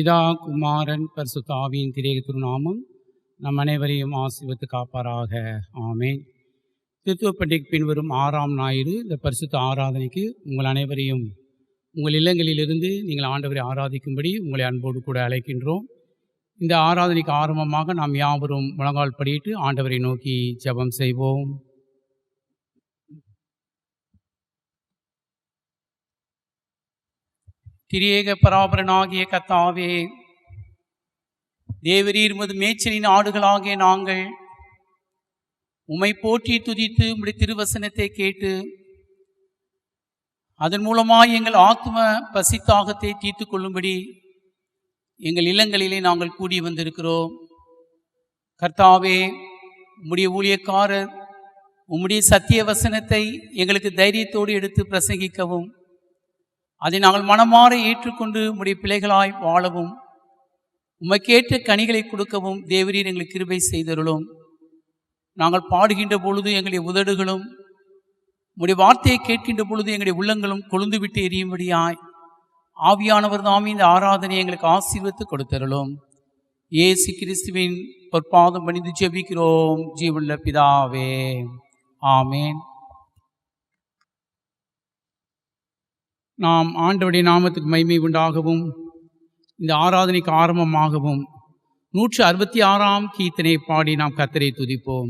பிதா குமாரன் பரிசுத்த ஆவியின் திரேக திருநாமம் நம் அனைவரையும் ஆசீர்வதித்து காப்பாராக. ஆமேன். திருத்துவ பண்டிகைக்கு பின்வரும் 6ஆம் ஞாயிறு இந்த பரிசுத்த ஆராதனைக்கு உங்கள் அனைவரையும் உங்கள் இல்லங்களிலிருந்து நீங்கள் ஆண்டவரை ஆராதிக்கும்படி உங்களை அன்போடு கூட அழைக்கின்றோம். இந்த ஆராதனைக்கு ஆரம்பமாக நாம் யாவரும் முழங்கால் படியிட்டு ஆண்டவரை நோக்கி ஜெபம் செய்வோம். திரியேக பராபரனாகிய கர்த்தாவே, தேவரீர் உமது மேய்ச்சலின் ஆடுகளாகிய நாங்கள் உம்மை போற்றி துதித்து உம்முடைய திருவசனத்தை கேட்டு அதன் மூலமாய் எங்கள் ஆத்ம பசித்தாகத்தை தீர்த்து கொள்ளும்படி எங்கள் இல்லங்களிலே நாங்கள் கூடி வந்திருக்கிறோம். கர்த்தாவே, உம்முடைய ஊழியக்காரர் உம்முடைய சத்திய வசனத்தை எங்களுக்கு தைரியத்தோடு எடுத்து பிரசங்கிக்கவும் அதை நாங்கள் மனமாற ஏற்றுக்கொண்டு உம்முடைய பிள்ளைகளாய் வாழவும் உமக்கேற்ற கனிகளை கொடுக்கவும் தேவரீர் எங்களுக்கு கிருபை செய்தருளும். நாங்கள் பாடுகின்ற பொழுது எங்களுடைய உதடுகளும் உம்முடைய வார்த்தையை கேட்கின்ற பொழுது எங்களுடைய உள்ளங்களும் கொழுந்துவிட்டு எரியும்படியாய் ஆவியானவர் தாமே இந்த ஆராதனை எங்களுக்கு ஆசீர்வதித்து கொடுத்தருளும். இயேசு கிறிஸ்துவின் பொற்பாதம் பணிந்து ஜெபிக்கிறோம் ஜீவனுள்ள பிதாவே. ஆமேன். நாம் ஆண்டவருடைய நாமத்துக்கு மகிமை உண்டாகவும் இந்த ஆராதனைக்கு ஆரம்பமாகவும் 166ஆம் கீர்த்தனை பாடி நாம் கர்த்தரை துதிப்போம்.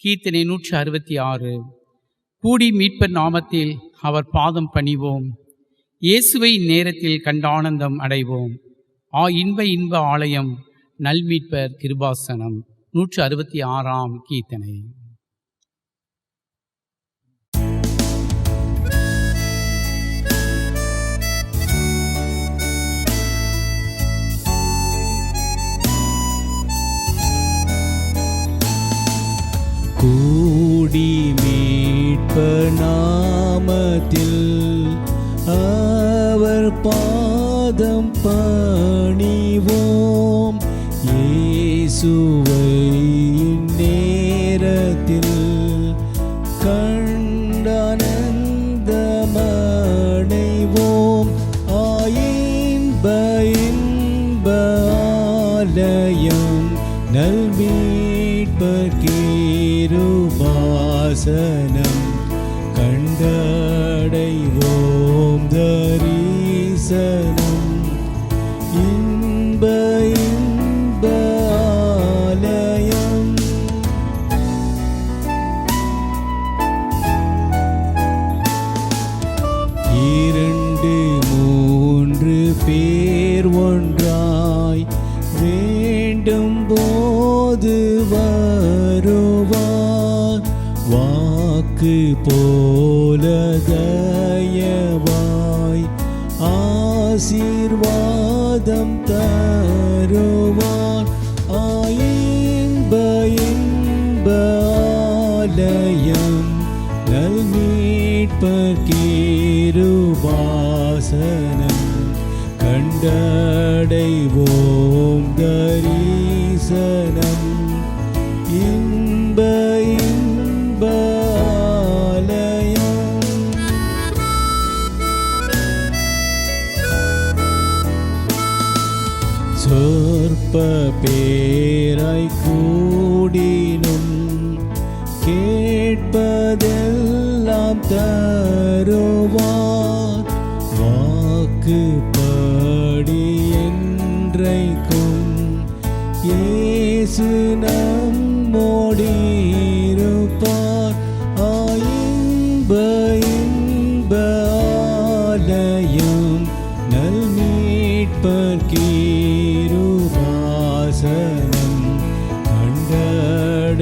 கீர்த்தனை 166. கூடி மீட்பர் நாமத்தில் அவர் பாதம் பணிவோம், இயேசுவை நேரத்தில் கண்டானந்தம் அடைவோம். இன்ப ஆலயம் நல்மீட்பர் கிருபாசனம். 166ஆம் கீர்த்தனை. கூடி மீட்பர் நாமத்தில் அவர் பாதம் பணிவோம், இயேசுவை நேரத்தில் கண்டானந்தமடைவோம். இன்ப ஆலயம் நல்மீட்பர் கிருபாசனம் கண்டடைவோம் தரிசனம். இன்ப ஆலயம் இரண்டு மூன்று பேர் ஒன்றாய் வேண்டும் போது வருவார், வாக்கு போல தயவாய் ஆசீர்வாதம் தருவார். இன்ப ஆலயம் நல்மீட்பர் கிருபாசனம் கண்டடைவோம் தரிசனம். இன்ப ஆலயம் சொற்ப பேராய் கூடினும் கேட்பதெல்லாம் தருவார், வாக்குப்படி என்றைக்கும் இயேசு நம்மோடிருப்பார். இன்ப ஆலயம் நல்மீட்பர் கிருபாசனம் கண்டடைவோம்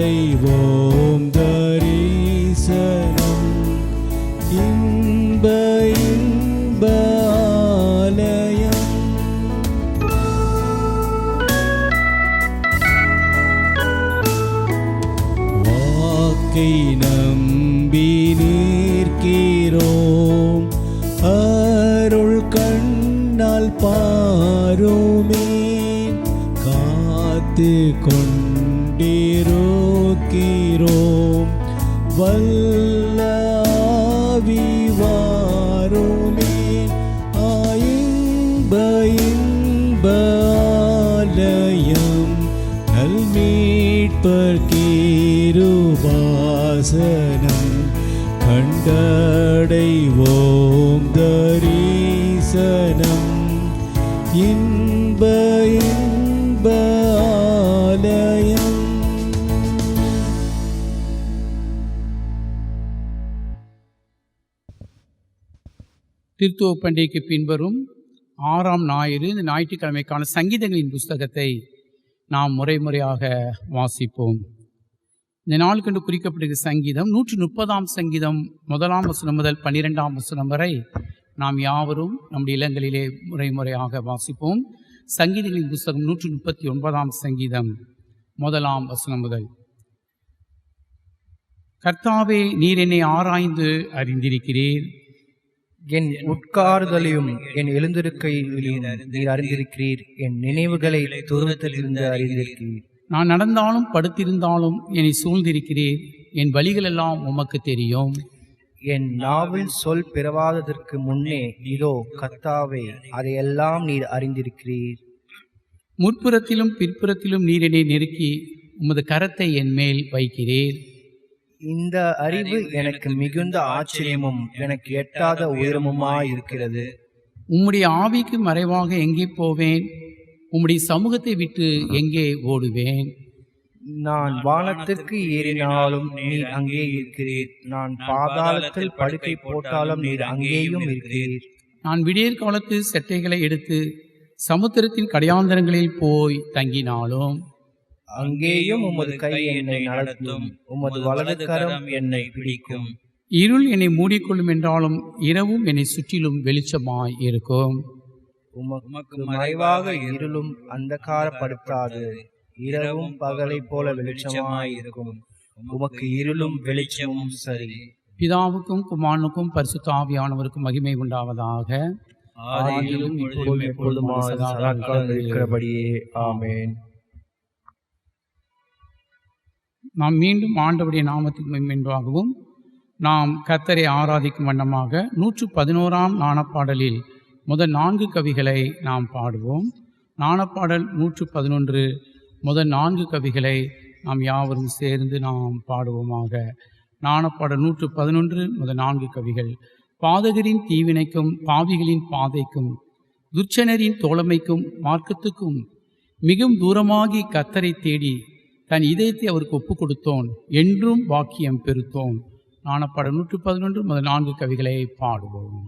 தரிசனம். இன்ப ஆலயம் வாக்கை நம்பி நிற்கிறோம், அருள் கண்ணால் பாருமேன், காத்து கொண்டிருக்கிறோம். வல்ல ஆவி வாருமே, இன்ப மீட்பர் கிருபாசனம் கண்டடைவோம் தரிசனம் இன்ப இன்ப ஆலயம். திருத்துவ பண்டிகைக்கு பின்வரும் 6ஆம் ஞாயிறு, இந்த ஞாயிற்றுக்கிழமைக்கான சங்கீதங்களின் புஸ்தகத்தை நாம் முறையாக வாசிப்போம். இந்த நாள் கண்டு குறிக்கப்பட்டிருக்கிற சங்கீதம் 130ஆம் சங்கீதம் 1ஆம் வசனம் முதல் 12ஆம் வசனம் வரை நாம் யாவரும் நம்முடைய இல்லங்களிலே முறையாக வாசிப்போம். சங்கீதங்களின் புஸ்தகம் 139ஆம் சங்கீதம் 1ஆம் வசனம் முதல். கர்த்தாவே, நீர் என்னை ஆராய்ந்து அறிந்திருக்கிறீர். என் உட்கார்தலையும் என் எழுந்திருக்கையிலும் நீர் அறிந்திருக்கிறீர். என் நினைவுகளை தூரத்திலிருந்து அறிந்திருக்கிறீர். நான் நடந்தாலும் படுத்திருந்தாலும் என்னை சூழ்ந்திருக்கிறீர். என் வழிகள் எல்லாம் உமக்கு தெரியும். என் நாவில் சொல் பிறவாததற்கு முன்னே இதோ கர்த்தாவே, அதையெல்லாம் நீர் அறிந்திருக்கிறீர். முற்புறத்திலும் பிற்புறத்திலும் நீர் என்னை நெருக்கி உமது கரத்தை என் மேல் வைக்கிறீர். இந்த அறிவு எனக்கு மிகுந்த ஆச்சரியமும் எனக்கு எட்டாத உயரமுமாயிருக்கிறது. உம்முடைய ஆவிக்கு மறைவாக எங்கே போவேன்? உம்முடைய சமூகத்தை விட்டு எங்கே ஓடுவேன்? நான் வானத்திற்கு ஏறினாலும் நீர் அங்கே இருக்கிறீர். நான் பாதாளத்தில் படுக்கை போட்டாலும் நீர் அங்கேயும் இருக்கிறீர். நான் விடியற் காலத்து செட்டைகளை எடுத்து சமுத்திரத்தின் கடையாந்தரங்களில் போய் தங்கினாலும் அங்கேயும் உமது கை என்னை நடத்தும், உமது வலது கரம் என்னை பிடிக்கும். இருள் என்னை மூடிக்கொள்ளும் என்றாலும் இரவும் என்னை சுற்றிலும் வெளிச்சமாய் இருக்கும். உமக்கு மறைவாக இருளும் அந்தகாரப்படுத்தாது. இரவும் பகலை போல வெளிச்சமாய் இருக்கும். உமக்கு இருளும் வெளிச்சமும் சரி. பிதாவுக்கும் குமாரனுக்கும் பரிசுத்த ஆவியானவருக்கும் மகிமை உண்டாவதாக. ஆதியிலும் இப்பொழுதும் எப்பொழுதுமாக சதாகாலம் இருக்கிறபடியே. ஆமென். நாம் மீண்டும் ஆண்டவருடைய நாமத்துக்கு மகிமையாகவும் நாம் கர்த்தரை ஆராதிக்கும் வண்ணமாக 111ஆம் ஞானப்பாடலில் முதல் 4 கவிகளை நாம் பாடுவோம். ஞானப்பாடல் 111 முதல் 4 கவிகளை நாம் யாவரும் சேர்ந்து நாம் பாடுவோமாக. ஞானப்பாடல் 111 முதல் 4 கவிகள். பாதகரின் தீவினைக்கும் பாவிகளின் பாதைக்கும் துர்ச்சனரின் தோழமைக்கும் மார்க்கத்துக்கும் மிகவும் தூரமாகி கர்த்தரை தேடி தன் இதயத்தை அவருக்கு ஒப்பு கொடுத்தோன், என்றும் வாக்கியம் பெருத்தோன். ஞானப்பாடல் 111 முதல் 4 கவிகளை பாடுவோம்.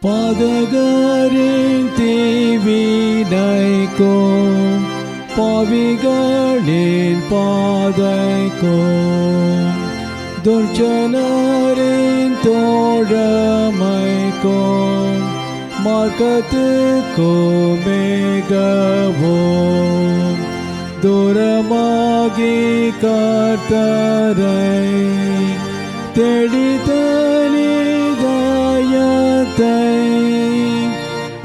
பாதகரின் தீவினைக்கும் பாவிகளின் பாதைக்கும் துர்ச்சனரின் தோழமைக்கும் மார்க்கத்துக்கும் மிகவும் தூரமாகி கர்த்தரை தேடித்தன் இதயத்தை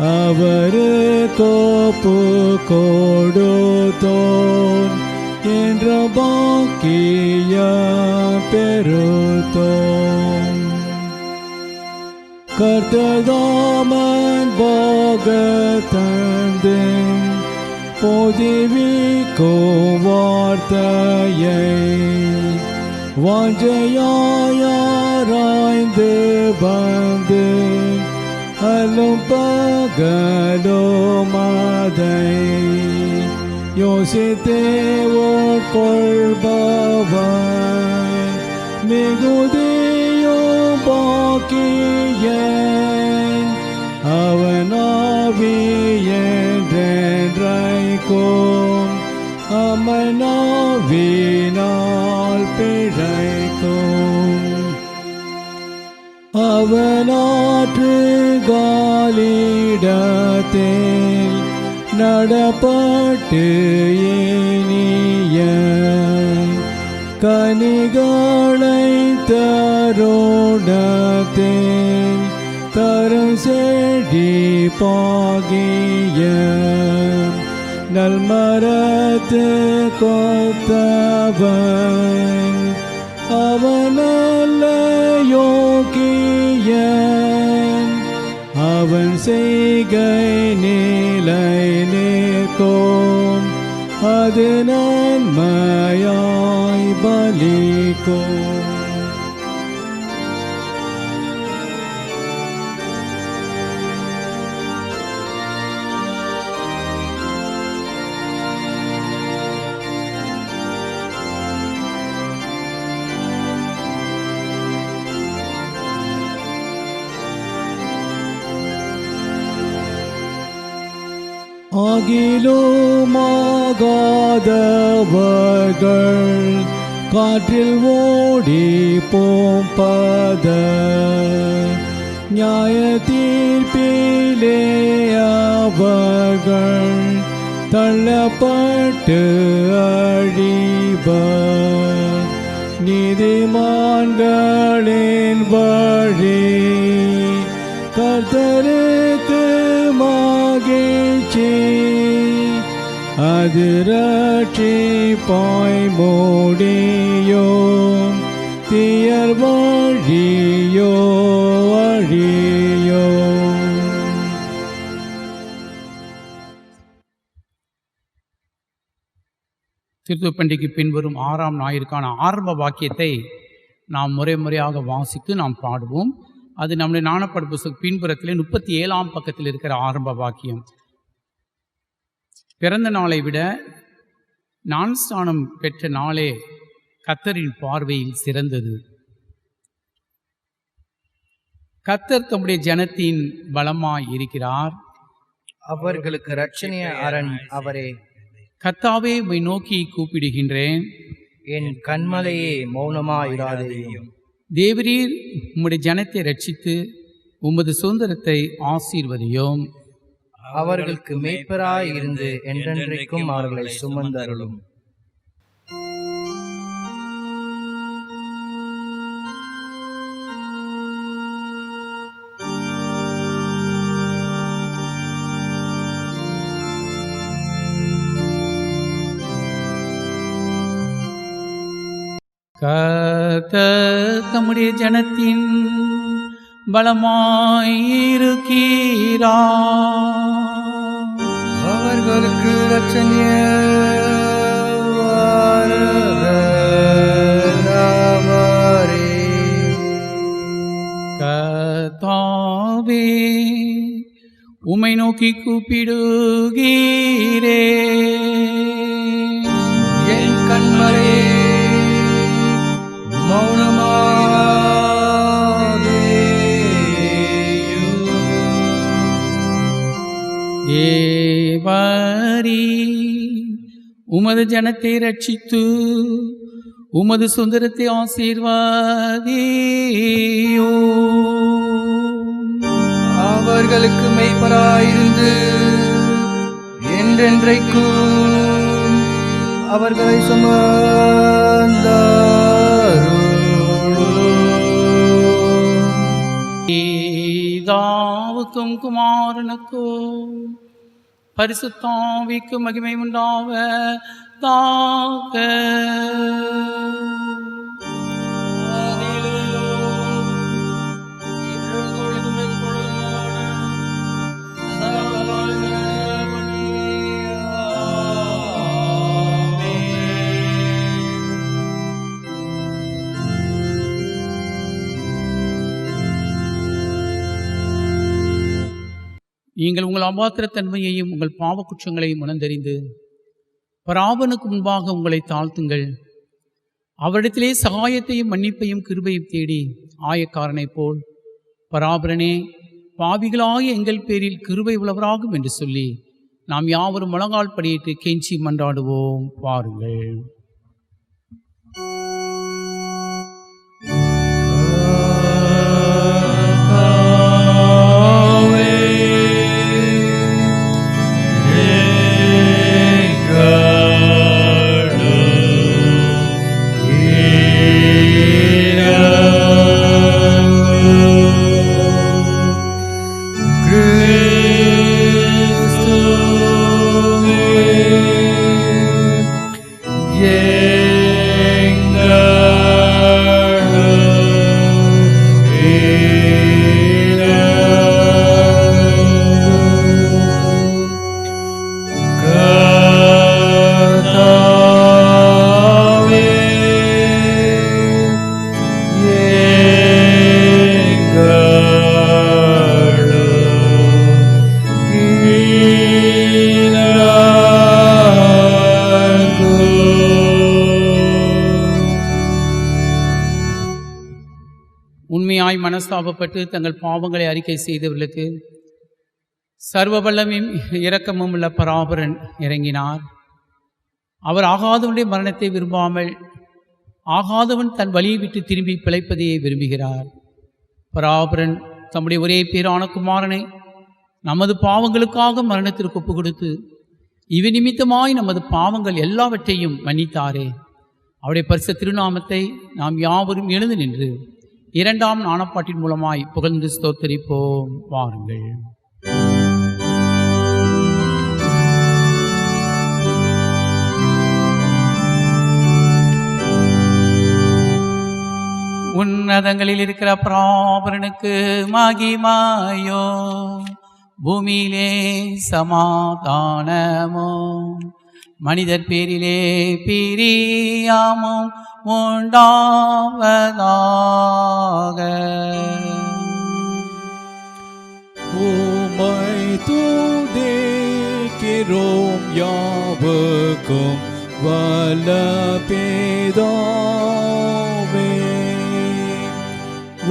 அவருக்கு ஒப்புக் கொடுத்தோன், என்ற பாக்கிய பெருத்தோன். கர்த்ததாமன் போகத்தந்து போதிவிக்கும் வார்த்தையை வாஞ்சையாராய்ந்து வந்து அல்லும் பகலும் அதை யோசித்தே உட்கொள்பவன் மிகுதியும் பாக்கியன். அவன் ஆவியென்றைக்கும் அமனாவினால் பிழைக்கும். அவனாற்றுகாலிடத்தில் நடப்பட்டு இனிய கனிகளை தருணத்தில் தரும் செடி பாகிய நல்மரத்து கொத்தவன் அவனல்ல யோகியன், அவன் செய்கை நிலை நிற்கும், அது நன்மையாய் பலிக்கும். ஆகிலுமாகாதவர்கள் காற்றில் ஓடி போம்பத, நியாய தீர்ப்பிலே அவர்கள் தள்ளப்பட்டு அழிவர். நீதிமான்களின் வழி கர்த்தருக்கு மகிழ்ச்சி, அது ரட்சிப்பாய் முடியும், தீயர் வழியோ அழியோ. திருத்துவ பண்டிகைக்கு பின்வரும் 6ஆம் ஞாயிற்கான ஆரம்ப வாக்கியத்தை நாம் முறையாக வாசித்து நாம் பாடுவோம். அது நம்முடைய ஞானப்பாடு புத்தக பின்புறத்திலே 37ஆம் பக்கத்தில் இருக்கிற ஆரம்ப வாக்கியம். பிறந்த நாளை விட ஞானஸ்நானம் பெற்ற நாளே கர்த்தரின் பார்வையில் சிறந்தது. கர்த்தர் தம்முடைய ஜனத்தின் பலமாய் இருக்கிறார், அவர்களுக்கு இரட்சணிய அரண் அவரே. கர்த்தாவே, உம்மை நோக்கி கூப்பிடுகின்றேன், என் கண்மலையே மௌனமாயிராதேயும். தேவரீர் உம்முடைய ஜனத்தை ரட்சித்து உமது சுதந்திரத்தை ஆசீர்வதியும். அவர்களுக்கு மேய்ப்பராய் இருந்து என்றென்றைக்கும் அவர்களை சுமந்தருளும். கர்த்தர் தம்முடைய ஜனத்தின் பலமாயிருக்கிறார், அவர்களுக்கு இரட்சணிய அவரே. கர்த்தாவே, உம்மை நோக்கி கூப்பிடுகிறேன், என் கண்மலையே மௌனமாதேயும். தேவரீ உமது ஜனத்தை ரட்சித்து உமது சுதந்திரத்தை ஆசீர்வதியும். அவர்களுக்கு மெய்ப்பராயிருந்து என்றென்றைக்கும் அவர்களை சுமந்தருளும். பிதாவுக்கும் குமாரனுக்கும் பரிசுத்தாவிக்கும் மகிமை உண்டாவதாக. நீங்கள் உங்கள் அபாத்திரத்தன்மையையும் உங்கள் பாவ குற்றங்களையும் உணர்ந்தறிந்து பராபனுக்கு முன்பாக உங்களை தாழ்த்துங்கள். அவரிடத்திலே சகாயத்தையும் மன்னிப்பையும் கிருபையும் தேடி ஆயக்காரனைப் போல், பராபரனே, பாவிகளாகிய எங்கள் பேரில் கிருபை உள்ளவராகும் என்று சொல்லி நாம் யாவரும் முழங்கால் படியிட்டு கெஞ்சி மன்றாடுவோம். பாருங்கள். Yeah. உண்மையாய் மனஸ்தாபப்பட்டு தங்கள் பாவங்களை அறிக்கை செய்தவர்களுக்கு சர்வ வல்லமையும் இரக்கமும் உள்ள பராபரன் இறங்கினார். அவர் ஆகாதவனுடைய மரணத்தை விரும்பாமல் ஆகாதவன் தன் வழியை விட்டு திரும்பி பிழைப்பதையே விரும்புகிறார். பராபரன் தம்முடைய ஒரே பேரான குமாரனை நமது பாவங்களுக்காக மரணத்திற்கு ஒப்பு கொடுத்து இவை நிமித்தமாய் நமது பாவங்கள் எல்லாவற்றையும் மன்னித்தாரே. அவருடைய பரிசுத்த திருநாமத்தை நாம் யாவரும் எழுந்து நின்று இரண்டாம் நாணப்பாட்டின் மூலமாய் புகழ்ந்து ஸ்தோத்தரிப்போம். வாருங்கள். உன்னதங்களில் இருக்கிற பராபரனுக்கு மகிமாயோ, பூமியிலே சமாதானமோ, மனிதர் பேரிலே பிரியாமும் உண்டாவதாக. உம்மை துதிக்கிறோம் யாவுக்கும் வல்ல பிதாவே.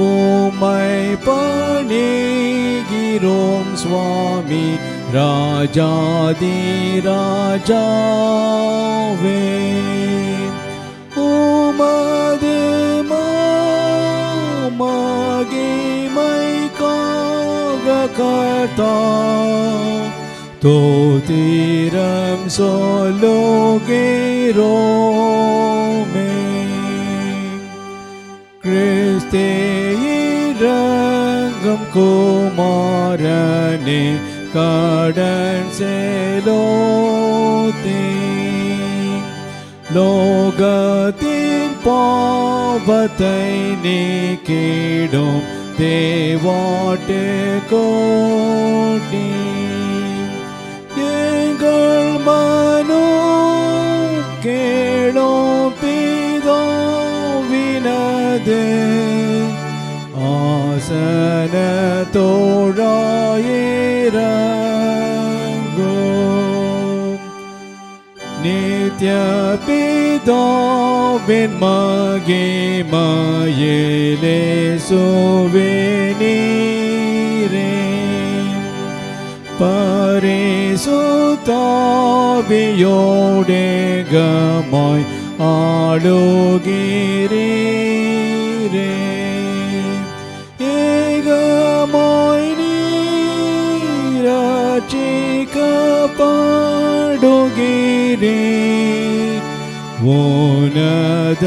உம்மை பணிகிறோம் சுவாமி ராஜாதி ராஜாவே. உமது மகிமைக்காக கர்த்தா தோத்திரம் சொல்லுகிறோமே. கிறிஸ்தே இரங்கும் குமாரனே கடன் செலுத்தி லோகத்தின் பாவத்தை நீக்கிடும் தேவாட்டு கோட்டி எங்கள் மனோ கேளோம் பிதாவினது ஆசனத்தோழாயிரங்கும் நித்ய பிதாவின் மகிமையிலே சுவேனீரே பரிசுத்தாவியோடேகமாய் ஆளுகிறீரே. ஏகமாய் நீரட்சிக்கப்படுகிறீர் உன்னத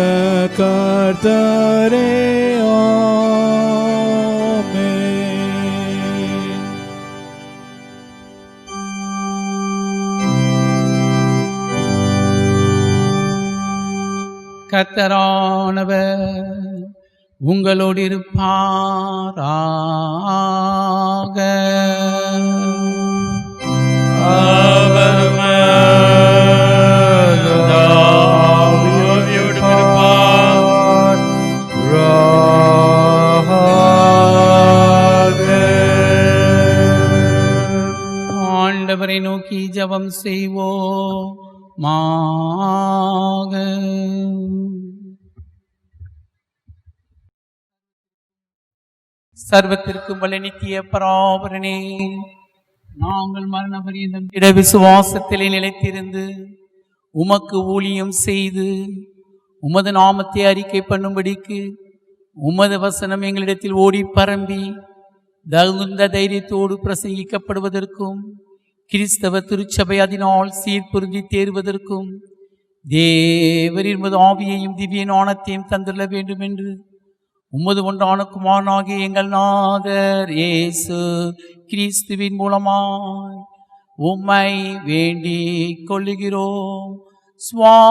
கர்த்தரே. ஆமென். கர்த்தரானவர் உங்களோடு இருப்பாராக. ஆண்டவரை நோக்கி ஜெபம் செய்வோமாக. சர்வத்திற்கும் வல்ல நித்திய பராபரனே, நாங்கள் மரண பரியந்தம் திட விசுவாசத்திலே நிலைத்திருந்து உமக்கு ஊழியம் செய்து உமது நாமத்தை அறிக்கை பண்ணும்படிக்கு உமது வசனம் எங்களிடத்தில் ஓடி பரம்பி தகுந்த தைரியத்தோடு பிரசங்கிக்கப்படுவதற்கும் கிறிஸ்தவ திருச்சபை அதனால் சீர்பொருந்தி தேறுவதற்கும் தேவரின் உமது ஆவியையும் திவ்ய ஞானத்தையும் தந்துள்ள வேண்டும் என்று உமது ஒன்றான குமாரனாகிய எங்கள் நாதர் இயேசு கிறிஸ்துவின் மூலமாய் உம்மை வேண்டிக் கொள்ளுகிறோம். சுவாமி.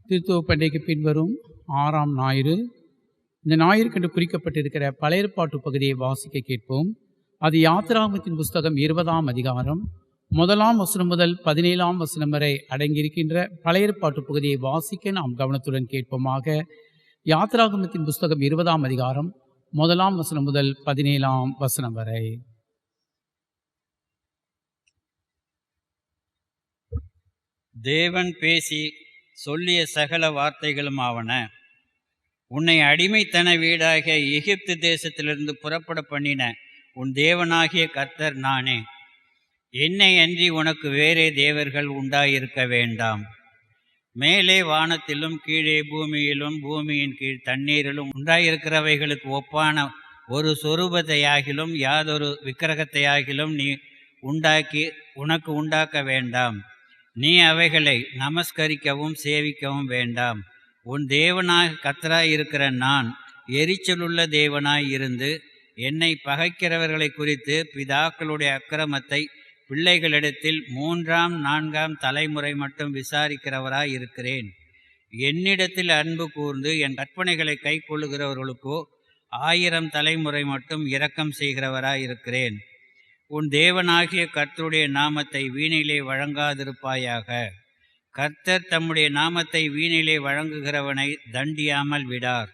திருத்துவ பண்டிகைக்கு பின்வரும் 6ஆம் ஞாயிறு. இந்த ஞாயிற்கென்று குறிக்கப்பட்டிருக்கிற பழைய ஏற்பாட்டு பகுதியை வாசிக்க கேட்போம். அது யாத்திராகமத்தின் புஸ்தகம் 20ஆம் அதிகாரம் 1ஆம் வசனம் முதல் 17ஆம் வசனம் வரை அடங்கியிருக்கின்ற பழைய ஏற்பாட்டு பகுதியை வாசிக்க நாம் கவனத்துடன் கேட்போமாக. யாத்திராகமத்தின் புஸ்தகம் 20ஆம் அதிகாரம் முதலாம் வசனம் முதல் 17ஆம் வசனம் வரை. தேவன் பேசி சொல்லிய சகல வார்த்தைகளும் ஆவன. உன்னை அடிமைத்தன வீடாகிய எகிப்து தேசத்திலிருந்து புறப்பட பண்ணின உன் தேவனாகிய கர்த்தர் நானே. என்னை அன்றி உனக்கு வேறே தேவர்கள் உண்டாயிருக்க வேண்டாம். மேலே வானத்திலும் கீழே பூமியிலும் பூமியின் கீழ் தண்ணீரிலும் உண்டாயிருக்கிறவைகளுக்கு ஒப்பான ஒரு சொரூபத்தையாகிலும் யாதொரு விக்கிரகத்தையாகிலும் நீ உனக்கு உண்டாக்க வேண்டாம். நீ அவைகளை நமஸ்கரிக்கவும் சேவிக்கவும் வேண்டாம். உன் தேவனாய் கர்த்தராயிருக்கிற நான் எரிச்சலுள்ள தேவனாய் இருந்து என்னை பகைக்கிறவர்களை குறித்து பிதாக்களுடைய அக்கிரமத்தை பிள்ளைகளிடத்தில் 3ஆம் 4ஆம் தலைமுறை மட்டும் விசாரிக்கிறவராய் இருக்கிறேன். என்னிடத்தில் அன்பு கூர்ந்து என் கற்பனைகளை கை கொள்ளுகிறவர்களுக்கோ 1000 தலைமுறை மட்டும் இரக்கம் செய்கிறவராய் இருக்கிறேன். உன் தேவனாகிய கர்த்தருடைய நாமத்தை வீணிலே வழங்காதிருப்பாயாக. கர்த்தர் தம்முடைய நாமத்தை வீணிலே வழங்குகிறவனை தண்டியாமல் விடார்.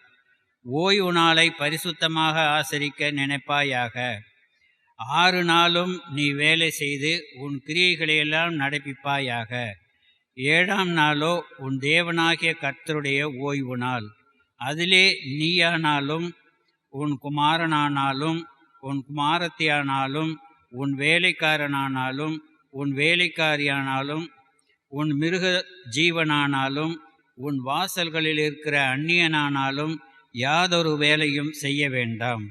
ஓய்வு நாளை பரிசுத்தமாக ஆசரிக்க நினைப்பாயாக. 6 நாளும் நீ வேலை செய்து உன் கிரியைகளையெல்லாம் நடப்பிப்பாயாக. 7ஆம் நாளோ உன் தேவனாகிய கர்த்தருடைய ஓய்வு நாள். அதிலே நீயானாலும் உன் குமாரனானாலும் உன் குமாரத்தியானாலும் உன் வேலைக்காரனானாலும் உன் வேலைக்காரியானாலும் உன் மிருக ஜீவனானாலும் உன் வாசல்களில் இருக்கிற அந்நியனானாலும் யாதொரு வேலையும் செய்ய வேண்டாம்.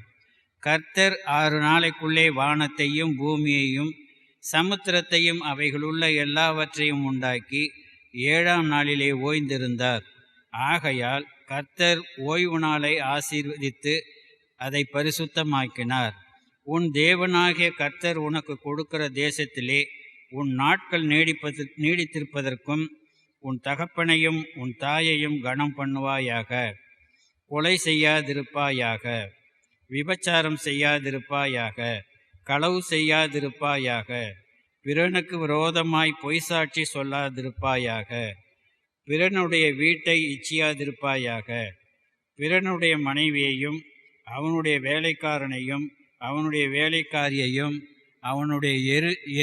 கர்த்தர் 6 நாளைக்குள்ளே வானத்தையும் பூமியையும் சமுத்திரத்தையும் அவைகளுள்ள எல்லாவற்றையும் உண்டாக்கி 7ஆம் நாளிலே ஓய்ந்திருந்தார். ஆகையால் கர்த்தர் ஓய்வு நாளை ஆசீர்வதித்து அதை பரிசுத்தமாக்கினார். உன் தேவனாகிய கர்த்தர் உனக்கு கொடுக்கிற தேசத்திலே உன் நாட்கள் நீடித்திருப்பதற்கும் உன் தகப்பனையும் உன் தாயையும் கனம் பண்ணுவாயாக. கொலை செய்யாதிருப்பாயாக. விபச்சாரம் செய்யாதிருப்பாயாக. களவு செய்யாதிருப்பாயாக. பிறனுக்கு விரோதமாய் பொய்சாட்சி சொல்லாதிருப்பாயாக. பிறனுடைய வீட்டை இச்சியாதிருப்பாயாக. பிறனுடைய மனைவியையும் அவனுடைய வேலைக்காரனையும் அவனுடைய வேலைக்காரியையும் அவனுடைய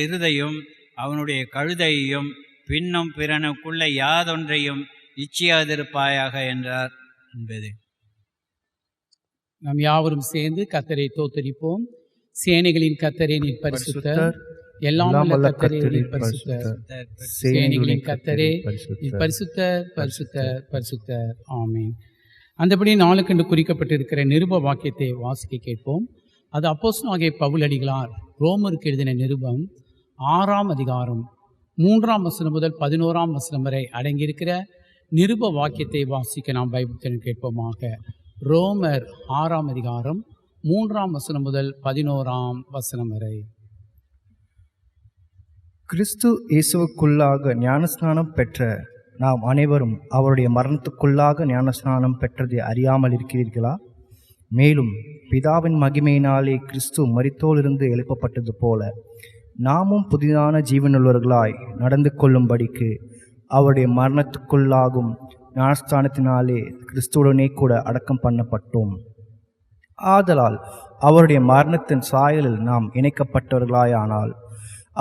எருதையும் அவனுடைய கழுதையையும் பின்னும் பிறனுக்குள்ள யாதொன்றையும் இச்சியாதிருப்பாயாக என்றார் என்பது. நாம் யாவரும் சேர்ந்து கர்த்தரை தோத்தரிப்போம். சேனைகளின் கர்த்தரே நீர் பரிசுத்தர், எல்லாம் வல்ல கர்த்தரே நீர் பரிசுத்தர், சேனைகளின் கர்த்தரே நீர் பரிசுத்தர் பரிசுத்தர் பரிசுத்தர். ஆமென். அந்தபடி நாளுக்கென்று குறிக்கப்பட்டிருக்கிற நிருப வாக்கியத்தை வாசிக்க கேட்போம். அது அப்போஸ்தலனாகிய பவுலடிகளார் ரோமருக்கு எழுதின நிருபம் 6ஆம் அதிகாரம் 3ஆம் வசனம் முதல் 11ஆம் வசனம் வரை அடங்கியிருக்கிற நிருப வாக்கியத்தை வாசிக்க நாம் பைபிள் கேட்போமாக. ரோமர் 6ஆம் அதிகாரம் 3ஆம் வசனம் முதல் 11ஆம் வசனம் வரை. கிறிஸ்து இயேசுவுக்குள்ளாக ஞானஸ்நானம் பெற்ற நாம் அனைவரும் அவருடைய மரணத்துக்குள்ளாக ஞானஸ்நானம் பெற்றதை அறியாமல் இருக்கிறீர்களா? மேலும் பிதாவின் மகிமையினாலே கிறிஸ்து மரித்தோரிலிருந்து எழுப்பப்பட்டது போல நாமும் புதிதான ஜீவனுள்ளவர்களாய் நடந்து கொள்ளும்படிக்கு அவருடைய மரணத்துக்குள்ளாகும் ஞானஸ்தானத்தினாலே கிறிஸ்துவுடனே கூட அடக்கம் பண்ணப்பட்டோம். ஆதலால் அவருடைய மரணத்தின் சாயலில் நாம் இணைக்கப்பட்டவர்களாயானால்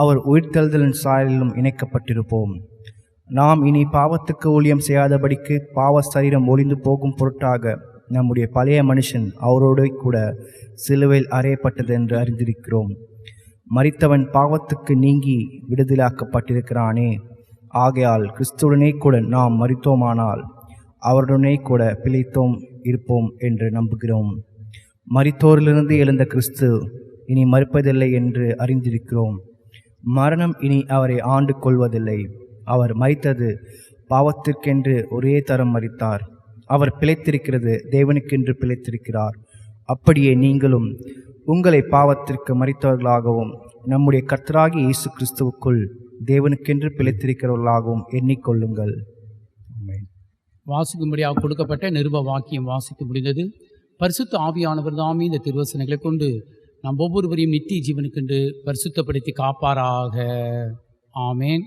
அவர் உயிர்த்தெழுதலின் சாயலிலும் இணைக்கப்பட்டிருப்போம். நாம் இனி பாவத்துக்கு ஊழியம் செய்யாதபடிக்கு பாவ சரீரம் ஒளிந்து போகும் பொருட்டாக நம்முடைய பழைய மனுஷன் அவரோடு கூட சிலுவையில் அறையப்பட்டது என்று அறிந்திருக்கிறோம். மரித்தவன் பாவத்துக்கு நீங்கி விடுதலாக்கப்பட்டிருக்கிறானே. ஆகையால் கிறிஸ்துவுடனே கூட நாம் மரித்தோமானால் அவருடனே கூட பிழைத்தோம் இருப்போம் என்று நம்புகிறோம். மரித்தோரிலிருந்து எழுந்த கிறிஸ்து இனி மரிப்பதில்லை என்று அறிந்திருக்கிறோம். மரணம் இனி அவரை ஆண்டு கொள்வதில்லை. அவர் மரித்தது பாவத்திற்கென்று ஒரே தரம் மரித்தார். அவர் பிழைத்திருக்கிறது தேவனுக்கென்று பிழைத்திருக்கிறார். அப்படியே நீங்களும் உங்களை பாவத்திற்கு மரித்தவர்களாகவும் நம்முடைய கர்த்தராகிய இயேசு கிறிஸ்துவுக்குள் தேவனுக்கென்று பிழைத்திருக்கிறவர்களாகவும் எண்ணிக்கொள்ளுங்கள். வாசிக்கும்படியாக கொடுக்கப்பட்ட நிருப வாக்கியம் வாசிக்க முடிந்தது. பரிசுத்த ஆவியானவர் தாமே இந்த திருவசனங்களை கொண்டு நம் ஒவ்வொருவரையும் நித்திய ஜீவனுக்கென்று பரிசுத்தப்படுத்தி காப்பாராக. ஆமேன்.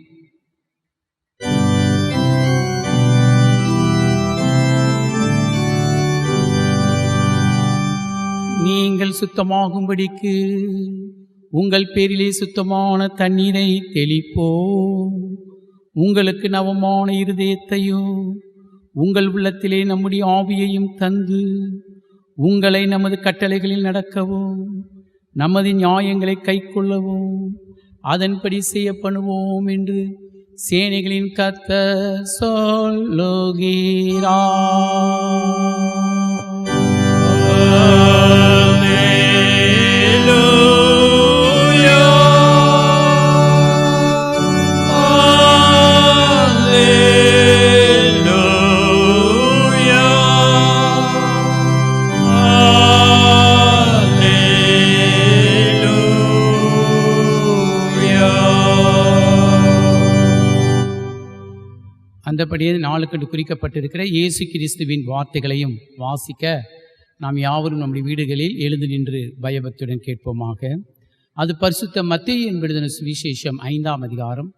நீங்கள் சுத்தமாகும்படிக்கு உங்கள் பேரிலே சுத்தமான தண்ணீரை தெளிப்போ. உங்களுக்கு நவமான இருதயத்தையும் உங்கள் உள்ளத்திலே நம்முடைய ஆவியையும் தந்து உங்களை நமது கட்டளைகளில் நடக்கவும் நமது நியாயங்களை கைக்கொள்ளவும் அதன்படி செய்ய பண்ணுவோம் என்று சேனைகளின் கர்த்தர் சொல்லுகிறார். அந்தபடியே நாளுக்கென்று குறிக்கப்பட்டிருக்கிற இயேசு கிறிஸ்துவின் வார்த்தைகளையும் வாசிக்க நாம் யாவரும் நம்முடைய வீடுகளில் எழுந்து நின்று பயபக்தியுடன் கேட்போமாக. அது பரிசுத்த மத்தேயு என்பதின் சுவிசேஷம் 5ஆம் அதிகாரம்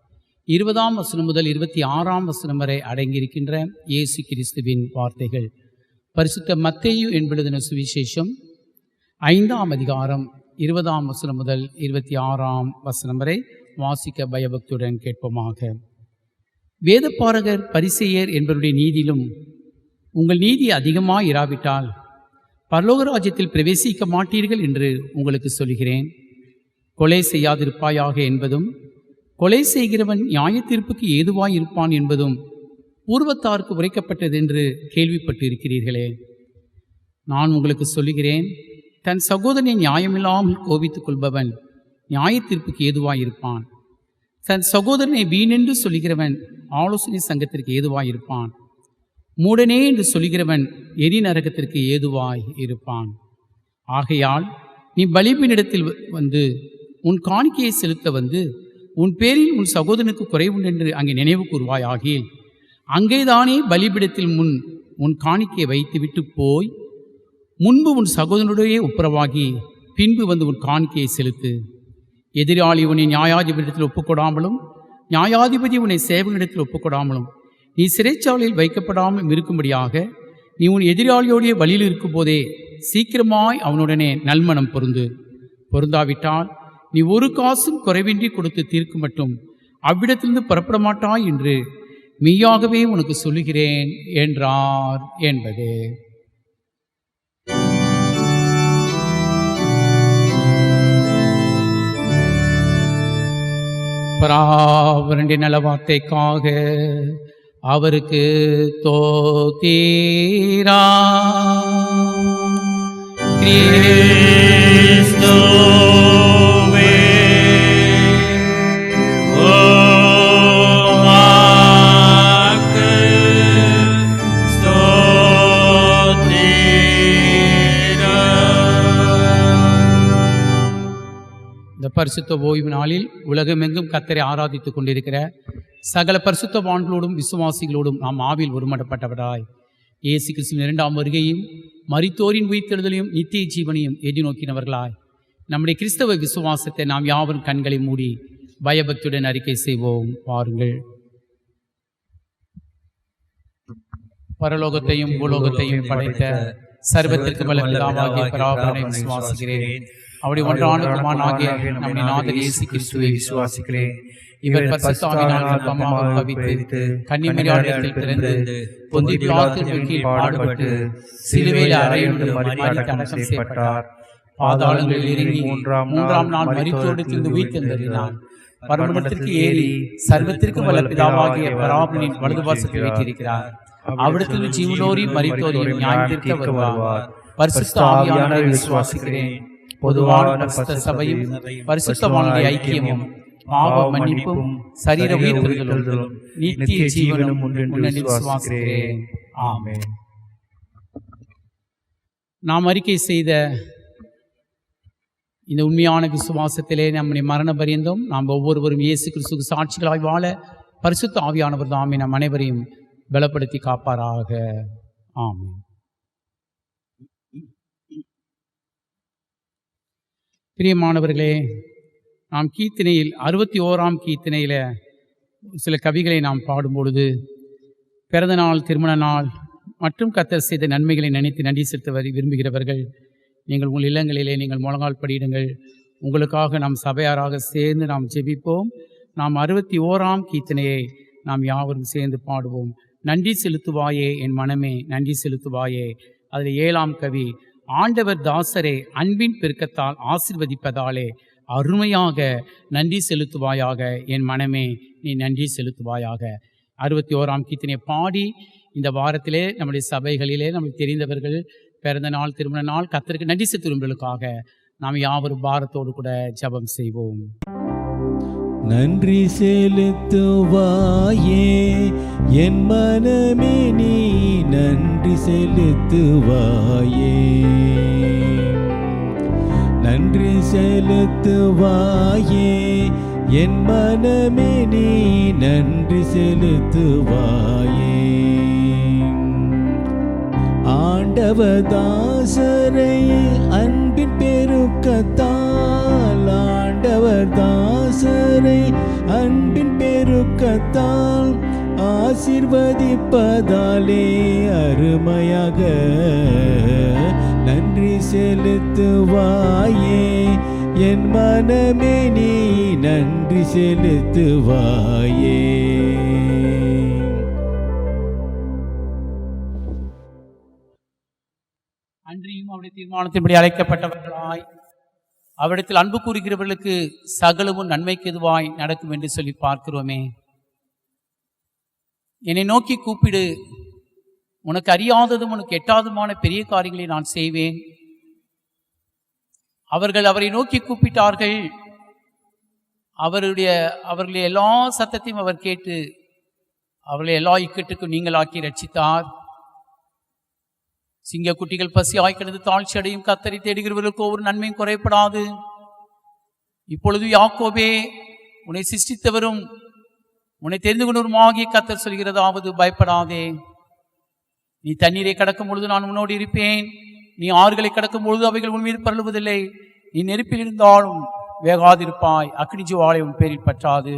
20ஆம் வசனம் முதல் 26ஆம் வசனம் வரை அடங்கியிருக்கின்ற இயேசு கிறிஸ்துவின் வார்த்தைகள். பரிசுத்த மத்தேயு என்பதின் சுவிசேஷம் 5ஆம் அதிகாரம் 20ஆம் வசனம் முதல் 26ஆம் வசனம் வரை வாசிக்க பயபக்தியுடன் கேட்போமாக. வேதபாரகர் பரிசேயர் என்பவருடைய நீதியிலும் உங்கள் நீதி அதிகமாக இராவிட்டால் பரலோக ராஜ்யத்தில் பிரவேசிக்க மாட்டீர்கள் என்று உங்களுக்கு சொல்கிறேன். கொலை செய்யாதிருப்பாயாக என்பதும் கொலை செய்கிறவன் நியாய தீர்ப்புக்கு ஏதுவாய் இருப்பான் என்பதும் பூர்வத்தாருக்கு உரைக்கப்பட்டது என்று கேள்விப்பட்டு இருக்கிறீர்களே. நான் உங்களுக்கு சொல்லுகிறேன், தன் சகோதரனை நியாயமில்லாமல் கோபித்துக் கொள்பவன் நியாய தீர்ப்புக்கு ஏதுவாய் இருப்பான். தன் சகோதரனை வீணென்று சொல்கிறவன் ஆலோசனை சங்கத்திற்கு ஏதுவாய் இருப்பான். மூடனே என்று சொல்கிறவன் எரி நரகத்திற்கு ஏதுவாய் இருப்பான். ஆகையால் நீ பலிபீடத்தில் வந்து உன் காணிக்கையை செலுத்த வந்து உன் பேரில் உன் சகோதரனுக்கு குறைவுண்டு என்று அங்கே நினைவு கூர்வாய் ஆகில் அங்கேதானே பலிபீடத்தில் முன் உன் காணிக்கையை வைத்துவிட்டு போய் முன்பு உன் சகோதரனுடைய ஒப்புரவாகி பின்பு வந்து உன் காணிக்கையை செலுத்து. எதிராளி உன்னை நியாயாதிபதியில் ஒப்புக்கொடாமலும் நியாயாதிபதி உன்னை சேவகனிடத்தில் ஒப்புக்கொடாமலும் நீ சிறைச்சாலையில் வைக்கப்படாமல் இருக்கும்படியாக நீ உன் எதிராளியோடைய வழியில் இருக்கும் போதே சீக்கிரமாய் அவனுடனே நல்மனம் பொருந்தாவிட்டால் நீ ஒரு காசும் குறைவின்றி கொடுத்து தீர்க்கும் மட்டும் அவ்விடத்திலிருந்து புறப்பட மாட்டாய் என்று மெய்யாகவே உனக்கு சொல்லுகிறேன் என்றார் என்பது. பராவரண்டின் நல வார்த்தைக்காக அவருக்கு தோத்தீரா. கிறிஸ்துவே உமக்கு இந்த பரிசுத்த ஓய்வு நாளில் உலகமெங்கும் கர்த்தரை ஆராதித்துக் கொண்டிருக்கிற சகல பரிசுத்தவான்களோடும் விசுவாசிகளோடும் நாம் ஆவில் ஒருமடப்பட்டவராய் இயேசு கிறிஸ்துவின் 2ஆம் வருகையும் மரித்தோரின் உயிர்த்தெழுதலையும் நித்திய ஜீவனையும் எதிர்நோக்கினவர்களாய் நம்முடைய கிறிஸ்தவ விசுவாசத்தை நாம் யாவரும் கண்களை மூடி பயபக்தியுடன் அறிக்கை செய்வோம். பாருங்கள். பரலோகத்தையும் பூலோகத்தையும் படைத்த சர்வத்திற்கு வல்ல பிதாவாகிய பராபரனை விசுவாசிக்கிறேன். அவருடைய ஒன்றான குமாரனாகிய நம்முடைய நாதர் இயேசு கிறிஸ்துவை விசுவாசிக்கிறேன். இவர் பரிசுத்த ஆவியினால் கர்ப்பமாக உற்பவித்து கன்னிமரியாளிடத்தில் பிறந்து பொந்திய பிலாத்தின் கீழ் பாடுபட்டு சிலுவையில் அறையுண்டு மரித்து அடக்கம் செய்யப்பட்டார். பாதாளங்களில் இறங்கி மூன்றாம் நாள் மரித்தோடு திருந்து உயிர்த்தெழுந்தார். பரமண்டலத்திற்கு ஏறி சர்வத்திற்கு வல்ல பிதாவாகிய பராபரனின் வலது பார்சத்தில் வீற்றிருக்கிறார். அவ்விடத்தில் ஜீவனோரையும் மரித்தோரையும் நியாயம் தீர்க்க வருவார். பரிசுத்த ஆவியானவரை விசுவாசிக்கிறேன். பொதுவான பரிசுத்த சபையும் பரிசுத்தவான்களுடைய ஐக்கியமும் பாவ மன்னிப்பும் சரீர உயிர்த்தெழுதலும் நித்திய ஜீவனும் உண்டென்று விசுவாசிக்கிறேன். ஆமென். நாம் அறிக்கை செய்த இந்த உண்மையான விசுவாசத்திலே நம்முடைய மரண பரியந்தம் நாம் ஒவ்வொருவரும் இயேசு கிறிஸ்துவுக்கு சாட்சிகளாய் வாழ பரிசுத்த ஆவியானவர் தாமே நம் அனைவரையும் பலப்படுத்தி காப்பாராக. ஆமென். பிரியமானவர்களே, நாம் கீர்த்தனையில் 61ஆம் கீர்த்தனையில் சில கவிகளை நாம் பாடும்பொழுது பிறந்த நாள், திருமண நாள் மற்றும் கர்த்தர் செய்த நன்மைகளை நினைத்து நன்றி செலுத்த விரும்புகிறவர்கள் நீங்கள் உங்கள் இல்லங்களிலே நீங்கள் முழங்கால் படியிடுங்கள். உங்களுக்காக நாம் சபையாராக சேர்ந்து நாம் ஜெபிப்போம். நாம் 61ஆம் கீர்த்தனையை நாம் யாவரும் சேர்ந்து பாடுவோம். நன்றி செலுத்துவாயே என் மனமே, நன்றி செலுத்துவாயே. அதில் 7ஆம் கவி, ஆண்டவர் தாசரே அன்பின் பெருக்கத்தால் ஆசீர்வதிப்பதாலே அருமையாக நன்றி செலுத்துவாயாக என் மனமே, நீ நன்றி செலுத்துவாயாக. 61ஆம் கீர்த்தனையை பாடி இந்த வாரத்திலே நம்முடைய சபைகளிலே நமக்கு தெரிந்தவர்கள் பிறந்த நாள், திருமண நாள், கர்த்தருக்கு நன்றி செலுத்துவர்களுக்காக நாம் யாவரும் பாரத்தோடு கூட ஜெபம் செய்வோம். நன்றி செலுத்துவாயே என் மனமே, நீ நன்றி செலுத்துவாயே. நன்றி செலுத்துவாயே என் மனமே, நீ நன்றி செலுத்துவாயே. ஆண்டவர் தாசரை அன்பின் பெருக்கத்தால், ஆண்டவர் தாசரை அன்பின் பெருக்கத்தால் ஆசீர்வதிப்பதாலே அருமையாக நன்றி செலுத்துவாயே என் மனமே, நீ நன்றி செலுத்துவாயே. அன்றியும் அவருடைய தீர்மானத்தின்படி அழைக்கப்பட்டவர்களாய் அவரிடத்தில் அன்பு கூறுகிறவர்களுக்கு சகலமும் நன்மைக்கு எதுவாய் நடக்கும் என்று சொல்லி பார்க்கிறோமே. என்னை நோக்கி கூப்பிடு, உனக்கு அறியாததும் உனக்கு எட்டாததுமான பெரிய காரியங்களை நான் செய்வேன். அவர்கள் அவரை நோக்கி கூப்பிட்டார்கள். அவர்களுடைய எல்லா சத்தத்தையும் அவர் கேட்டு அவர்களை எல்லா இக்கட்டுக்கும் நீங்களாக்கி ரட்சித்தார். சிங்க குட்டிகள் பசியாய் கிடந்து தாழ்ச்சி அடையும் கர்த்தரை தேடுகிறவர்களுக்கு ஒரு நன்மையும் குறைப்படாது. இப்பொழுது யாக்கோபே, உன்னை சிருஷ்டித்தவரும் உன்னை தெரிந்து கொண்டவருமாகிய கர்த்தர் சொல்கிறதாவது, பயப்படாதே. நீ தண்ணீரை கடக்கும் பொழுது நான் உன்னோடு இருப்பேன், நீ ஆறுகளை கடக்கும் பொழுது அவைகள் உன் மீது பரலுவதில்லை. நீ நெருப்பில் இருந்தாலும் வேகாதிருப்பாய், அக்னி ஜுவாலை உன் பேரில் பற்றாது.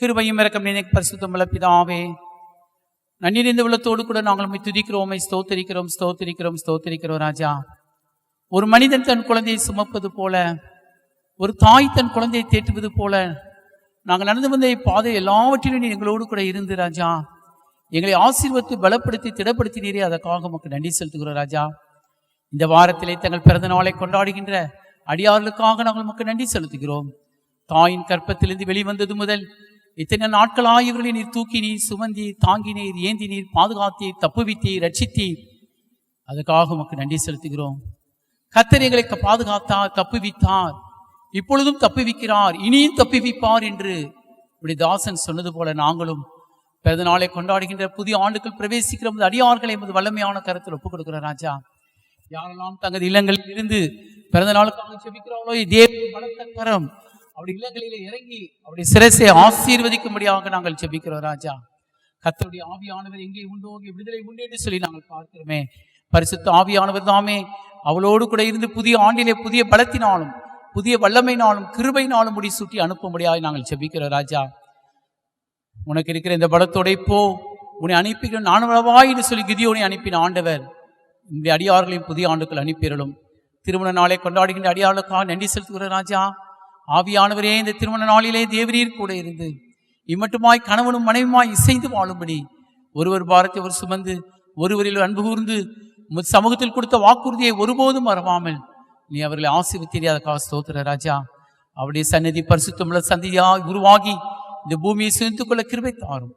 கிருபையும் இரக்கம் நிறைந்த பரிசுத்தமுள்ள பிதாவே, நன்றி நிறைந்த உள்ளத்தோடு கூட நாங்கள் உம்மை துதிக்கிறோம், ஸ்தோத்தரிக்கிறோம், ஸ்தோத்தரிக்கிறோம், ஸ்தோத்தரிக்கிறோம். ராஜா, ஒரு மனிதன் தன் குழந்தையை சுமப்பது போல, ஒரு தாய் தன் குழந்தையை தேற்றுவது போல நாங்கள் நடந்து வந்த பாதை எல்லாவற்றிலும் நீ எங்களோடு கூட இருந்து ராஜா எங்களை ஆசீர்வதித்து பலப்படுத்தி திடப்படுத்தினீரே, அதற்காக உமக்கு நன்றி செலுத்துகிறோம். ராஜா, இந்த வாரத்திலே தங்கள் பிறந்த நாளை கொண்டாடுகின்ற அடியார்களுக்காக நாங்கள் உமக்கு நன்றி செலுத்துகிறோம். தாயின் கற்பத்திலிருந்து வெளிவந்தது முதல் இத்தனை நாட்களாய் இவர்களை நீர் தூக்கி நீர் சுமந்தி தாங்கினீர், ஏந்தி நீர் பாதுகாத்தீர், தப்புவித்தீர், ரட்சித்தீர். அதுக்காக உமக்கு நன்றி செலுத்துகிறோம். கர்த்தர் எங்களை பாதுகாத்தார், தப்புவித்தார், இப்பொழுதும் தப்புவிக்கிறார், இனியும் தப்புவிப்பார் என்று இப்படி தாசன் சொன்னது போல நாங்களும் பிறந்த நாளை கொண்டாடுகின்ற புதிய ஆண்டுக்குள் பிரவேசிக்கிற போது அடியார்களை எமது வல்லமையான கருத்தில் ஒப்புக் கொடுக்கிறோம். ராஜா, யாரெல்லாம் தங்கள் இல்லங்களில் இருந்து பிறந்த நாளுக்காக ஜெபிக்கிறார்களோ, தேவனுடைய பலத்த கரம் அவருடைய இல்லங்களிலே இறங்கி அவருடைய சிரசை ஆசீர்வதிக்கும்படியாக நாங்கள் ஜெபிக்கிறோம். ராஜா, கர்த்தருடைய ஆவியானவர் எங்கே உண்டோ அங்கே விடுதலை உண்டு என்று சொல்லி நாங்கள் பார்க்கிறோமே. பரிசுத்த ஆவியானவர் தாமே அவளோடு கூட இருந்து புதிய ஆண்டிலே புதிய பலத்தினாலும் புதிய வல்லமையினாலும் கிருபையினாலும் முடி சூட்டி அனுப்பும்படியாக நாங்கள் ஜெபிக்கிறோம். ராஜா, உனக்கு இருக்கிற இந்த பலத்தோட போ, உன்னை அனுப்பிக்கிற நானுவளவாய் என்று சொல்லி கிதியோனை அனுப்பின ஆண்டவர் இந்த அடியார்களையும் புதிய ஆண்டுக்குள் அனுப்பிடலும். திருமண நாளை கொண்டாடுகின்ற அடியார்களுக்காக நன்றி செலுத்துகிற ராஜா, ஆவியானவரே இந்த திருமண நாளிலே தேவரீர் கூட இருந்து இம்மட்டுமாய் கணவனும் மனைவியுமாய் இசைந்து வாழும்படி ஒருவர் பாரத்தை ஒரு சுமந்து ஒருவரில் அன்பு கூர்ந்து சமூகத்தில் கொடுத்த வாக்குறுதியை ஒருபோதும் மறவாமல் நீ அவர்களை ஆசீர்வதித்தீரே, அதற்காக ஸ்தோத்திர. ராஜா, அவருடைய சந்நிதி பரிசுத்தமுள்ள சந்நிதியாக உருவாகி இந்த பூமியை சேர்த்துக் கொள்ள கிருபை தாரும்.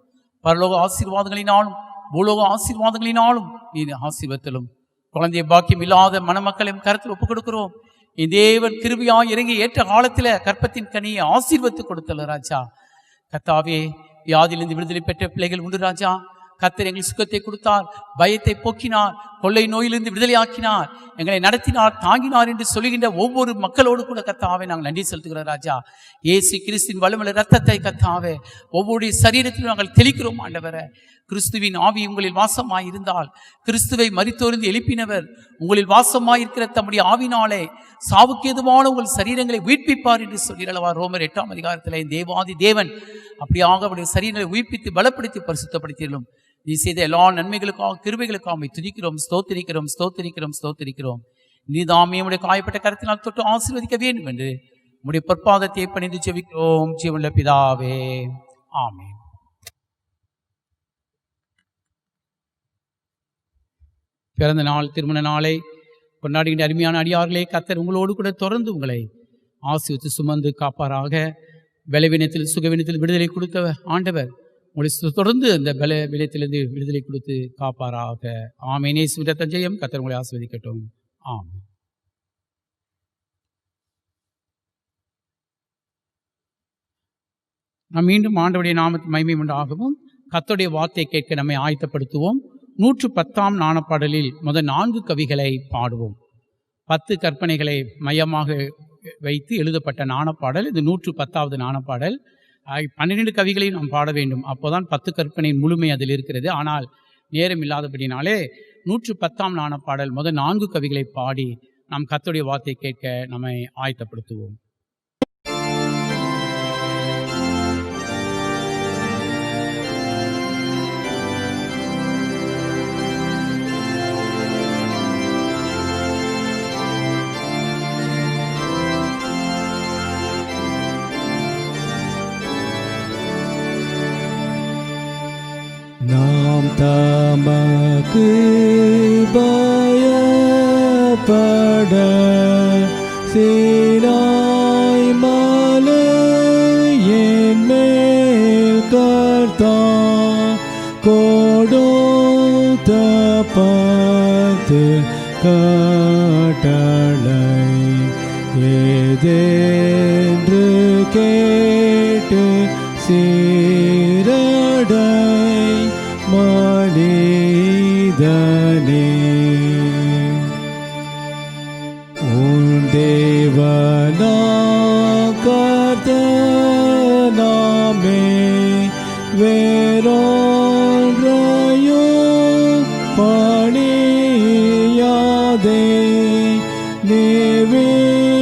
பரலோக ஆசீர்வாதங்களினாலும் பூலோக ஆசீர்வாதங்களினாலும் நீ ஆசீர்வத்திலும் குழந்தைய பாக்கியம் இல்லாத மணமக்களையும் கருத்தில் ஒப்புக் கொடுக்கிறோம். என் தேவன் கிருபையாய் இறங்கி ஏற்ற காலத்தில் கற்பத்தின் கனியை ஆசீர்வத்து கொடுத்தல. ராஜா, கர்த்தாவே, வியாதியிலிருந்து விடுதலை பெற்ற பிள்ளைகள் உண்டு. ராஜா, கர்த்தர் எங்கள் சுகத்தை கொடுத்தார், பயத்தை போக்கினார், கொள்ளை நோயிலிருந்து விடுதலையாக்கினார், எங்களை நடத்தினார், தாங்கினார் என்று சொல்லுகின்ற ஒவ்வொரு மக்களோடு கூட கர்த்தாவே நாங்கள் நன்றி செலுத்துகிறோம். ராஜா, இயேசு கிறிஸ்துவின் வல்லமையுள்ள இரத்தத்தை கர்த்தாவே ஒவ்வொரு சரீரத்திலும் நாங்கள் தெளிக்கிறோம். ஆண்டவரே, கிறிஸ்துவின் ஆவி உங்களில் வாசமாய் இருந்தால், கிறிஸ்துவை மரித்தோர்ந்து எழுப்பினவர் உங்களில் வாசமாய் இருக்கிற தம்முடைய ஆவினாலே சாவுக்கு ஏதுவான உங்கள் சரீரங்களை உயிர்ப்பிப்பார் என்று சொல்லிடலவா ரோமர் 8ஆம் அதிகாரத்தில் தேவாதி தேவன் அப்படியாக அவருடைய சரீரங்களை உயிர்ப்பித்து பலப்படுத்தி பரிசுத்தப்படுத்தியும் நீ செய்த எல்லா நன்மைகளுக்காக கிருபைகளுக்காக துதிக்கிறோம், ஸ்தோத்திரிக்கிறோம், ஸ்தோத்திரிக்கிறோம், ஸ்தோத்திரிக்கிறோம். நீதாமே உடைய காயப்பட்ட கருத்தினால் தொட்டு ஆசீர்வதிக்க வேண்டும் என்று உடைய பொற்பாதத்தை பணிந்து செபிக்கிறோம் ஜீவனுள்ள பிதாவே, ஆமென். பிறந்த நாள், திருமண நாளை கொண்டாடுகின்ற அருமையான அடியார்களே, கர்த்தர் உங்களோடு கூட தொடர்ந்து உங்களை ஆசீர்வதித்து சுமந்து காப்பாராக. பலவீனத்தில் சுகவீனத்தில் விடுதலை கொடுத்த ஆண்டவர் உங்களை தொடர்ந்து அந்த பலவீனத்திலிருந்து விடுதலை கொடுத்து காப்பாராக. ஆமென். இயேசுவின் இரத்தம் ஜெயம். கர்த்தர் உங்களை ஆசீர்வதிக்கட்டும். ஆமென். நாம் மீண்டும் ஆண்டவருடைய நாமத்து மகிமை உண்டாகவும் கர்த்தருடைய வார்த்தை கேட்க நம்மை ஆயத்தப்படுத்துவோம். 110ஆம் நாணப்பாடலில் முதல் 4 கவிகளை பாடுவோம். 10 கற்பனைகளை மையமாக வைத்து எழுதப்பட்ட நாணப்பாடல் இது. 110வது நாணப்பாடல். 12 கவிகளை நாம் பாட வேண்டும். அப்போதான் 10 கற்பனையின் முழுமை அதில் இருக்கிறது. ஆனால் நேரம் இல்லாதபடினாலே 110ஆம் நாணப்பாடல் முதல் 4 கவிகளை பாடி நாம் கர்த்தருடைய வார்த்தை கேட்க நம்மை ஆயத்தப்படுத்துவோம். நாம் தமக்கு பயப்பட சீனாய் மலையின் மேல் கர்த்தர் கொடுத்த 10 கட்டளை ஏதென்று கேட்டு சீரடை மனிதனே. உன் தேவனாம் கர்த்தர் நாமே வேறொன்றையும் பணியாதே. நிர்விக்கிரக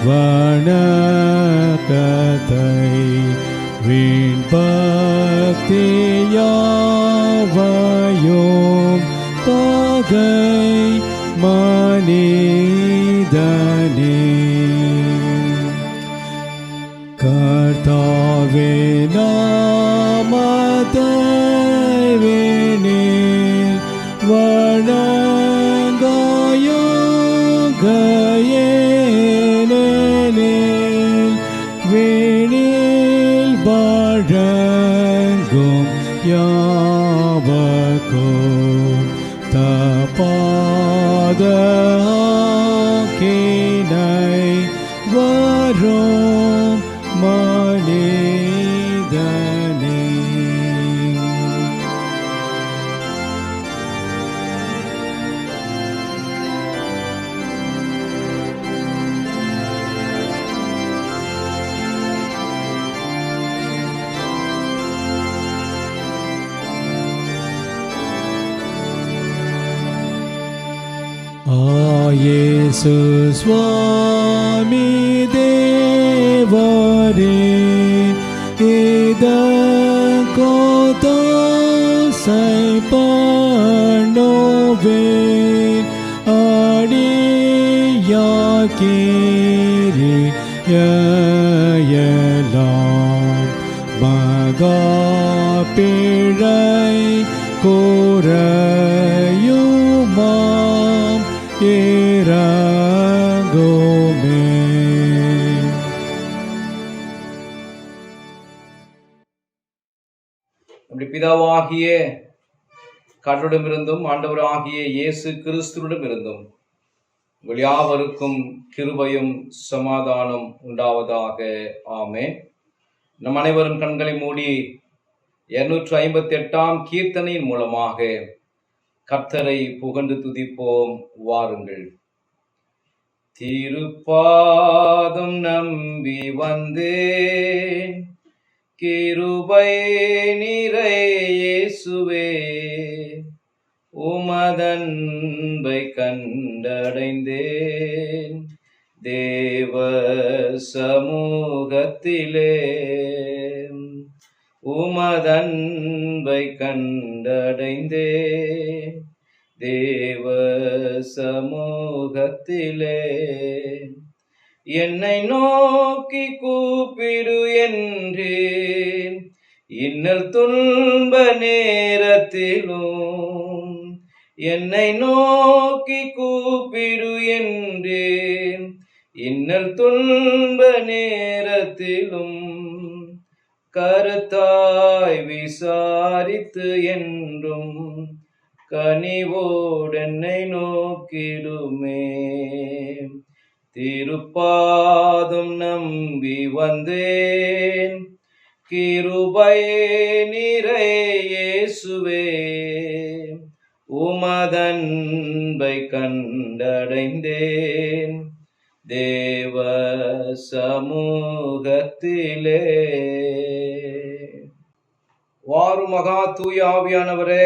வணக்கத்தை வீண் பக்தியாவையும் பகை மனிதனே. கர்த்தாவே நாமத்தை வேணில் வணங்காயேனெனில் வேணில் வழங்கும் யாவர்க்கும் தப்பாத ஆக்கினை வரும் மனிதனே. இயேசு சுவாமி தேவரே இதற்கொத்தாசை பண்ணுவேன் அடியாக்கிரியெல்லாம் மகா பிழை குறையுமாம் இரங்குமே. நம்முடைய பிதாவாகிய கடவுளிடமிருந்தும் ஆண்டவராகிய இயேசு கிறிஸ்துவிடமிருந்தும் உங்கள் யாவருக்கும் கிருபையும் சமாதானம் உண்டாவதாக. ஆமென். நம் அனைவரும் கண்களை மூடி 258ஆம் கீர்த்தனையின் மூலமாக கர்த்தரை புகழ்ந்து துதிப்போம். வாருங்கள். திருப்பாதம் நம்பி வந்தேன், கிருபை நிறை இயேசுவே, உமதன்பை கண்டடைந்தேன் தேவ சமூகத்திலே, உமதன்பை கண்டடைந்தேன் தேவ சமூகத்திலே என்னை நோக்கி கூப்பிடு என்றேன். இன்னல் துன்ப நேரத்திலும் என்னை நோக்கி கூப்பிடு என்றேன். இன்னல் துன்ப நேரத்திலும் கருத்தாய் விசாரித்து என்றும் கனிவோடென்னை நோக்கிடுமே. திருப்பாதம் நம்பி வந்தேன், கிருபை நிறை இயேசுவே. உமதன்பை கண்டடைந்தேன் தேவ சமூகத்திலே. வாரும் மகா தூய ஆவியானவரே,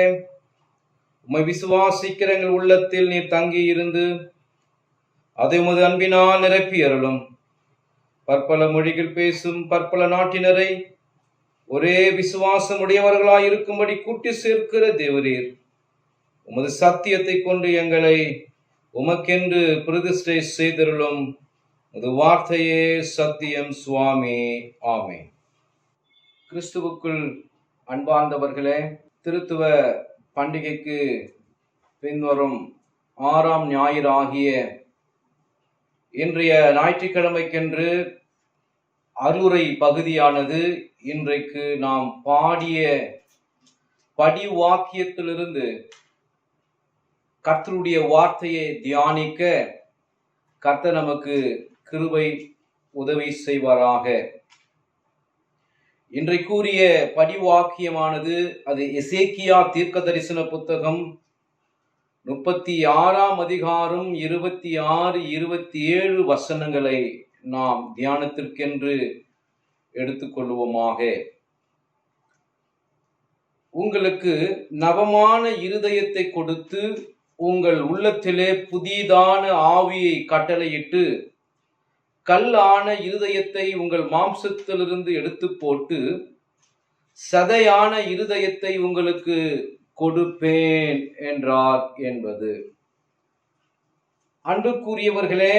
உம்மை விசுவாசிக்கிற எங்கள் உள்ளத்தில் நீர் தங்கி இருந்து அதை உமது அன்பினால் நிரப்பி அருளும். பற்பல மொழிகள் பேசும் பற்பல நாட்டினரை ஒரே விசுவாசம் உடையவர்களாய் இருக்கும்படி கூட்டி சேர்க்கிற தேவரீர், உமது சத்தியத்தை கொண்டு எங்களை உமக்கென்று பிரதிஷ்டை செய்தருளும். உமது வார்த்தையே சத்தியம் சுவாமி. ஆமென். கிறிஸ்துவுக்குள் அன்பார்ந்தவர்களே, திருத்துவ பண்டிகைக்கு பின்வரும் 6ஆம் ஞாயிறு ஆகிய இன்றைய ஞாயிற்றுக்கிழமைக்கென்று அருளுரை பகுதியானது இன்றைக்கு நாம் பாடிய படிவாக்கியத்திலிருந்து கர்த்தருடைய வார்த்தையை தியானிக்க கர்த்தர் நமக்கு கிருபை உதவி செய்வாராக. இன்றைக்குரிய படிவாக்கியமானது அது எசேக்கியா தீர்க்க தரிசன புத்தகம் 36ஆம் அதிகாரம் 26, 27 வசனங்களை நாம் தியானத்திற்கென்று எடுத்துக்கொள்வோமாக. உங்களுக்கு நவமான இருதயத்தை கொடுத்து உங்கள் உள்ளத்திலே புதிதான ஆவியை கட்டளையிட்டு கல்லான இருதயத்தை உங்கள் மாம்சத்திலிருந்து எடுத்து போட்டு சதையான இருதயத்தை உங்களுக்கு கொடுப்பேன் என்றார் என்பது. அன்புக்குரியவர்களே,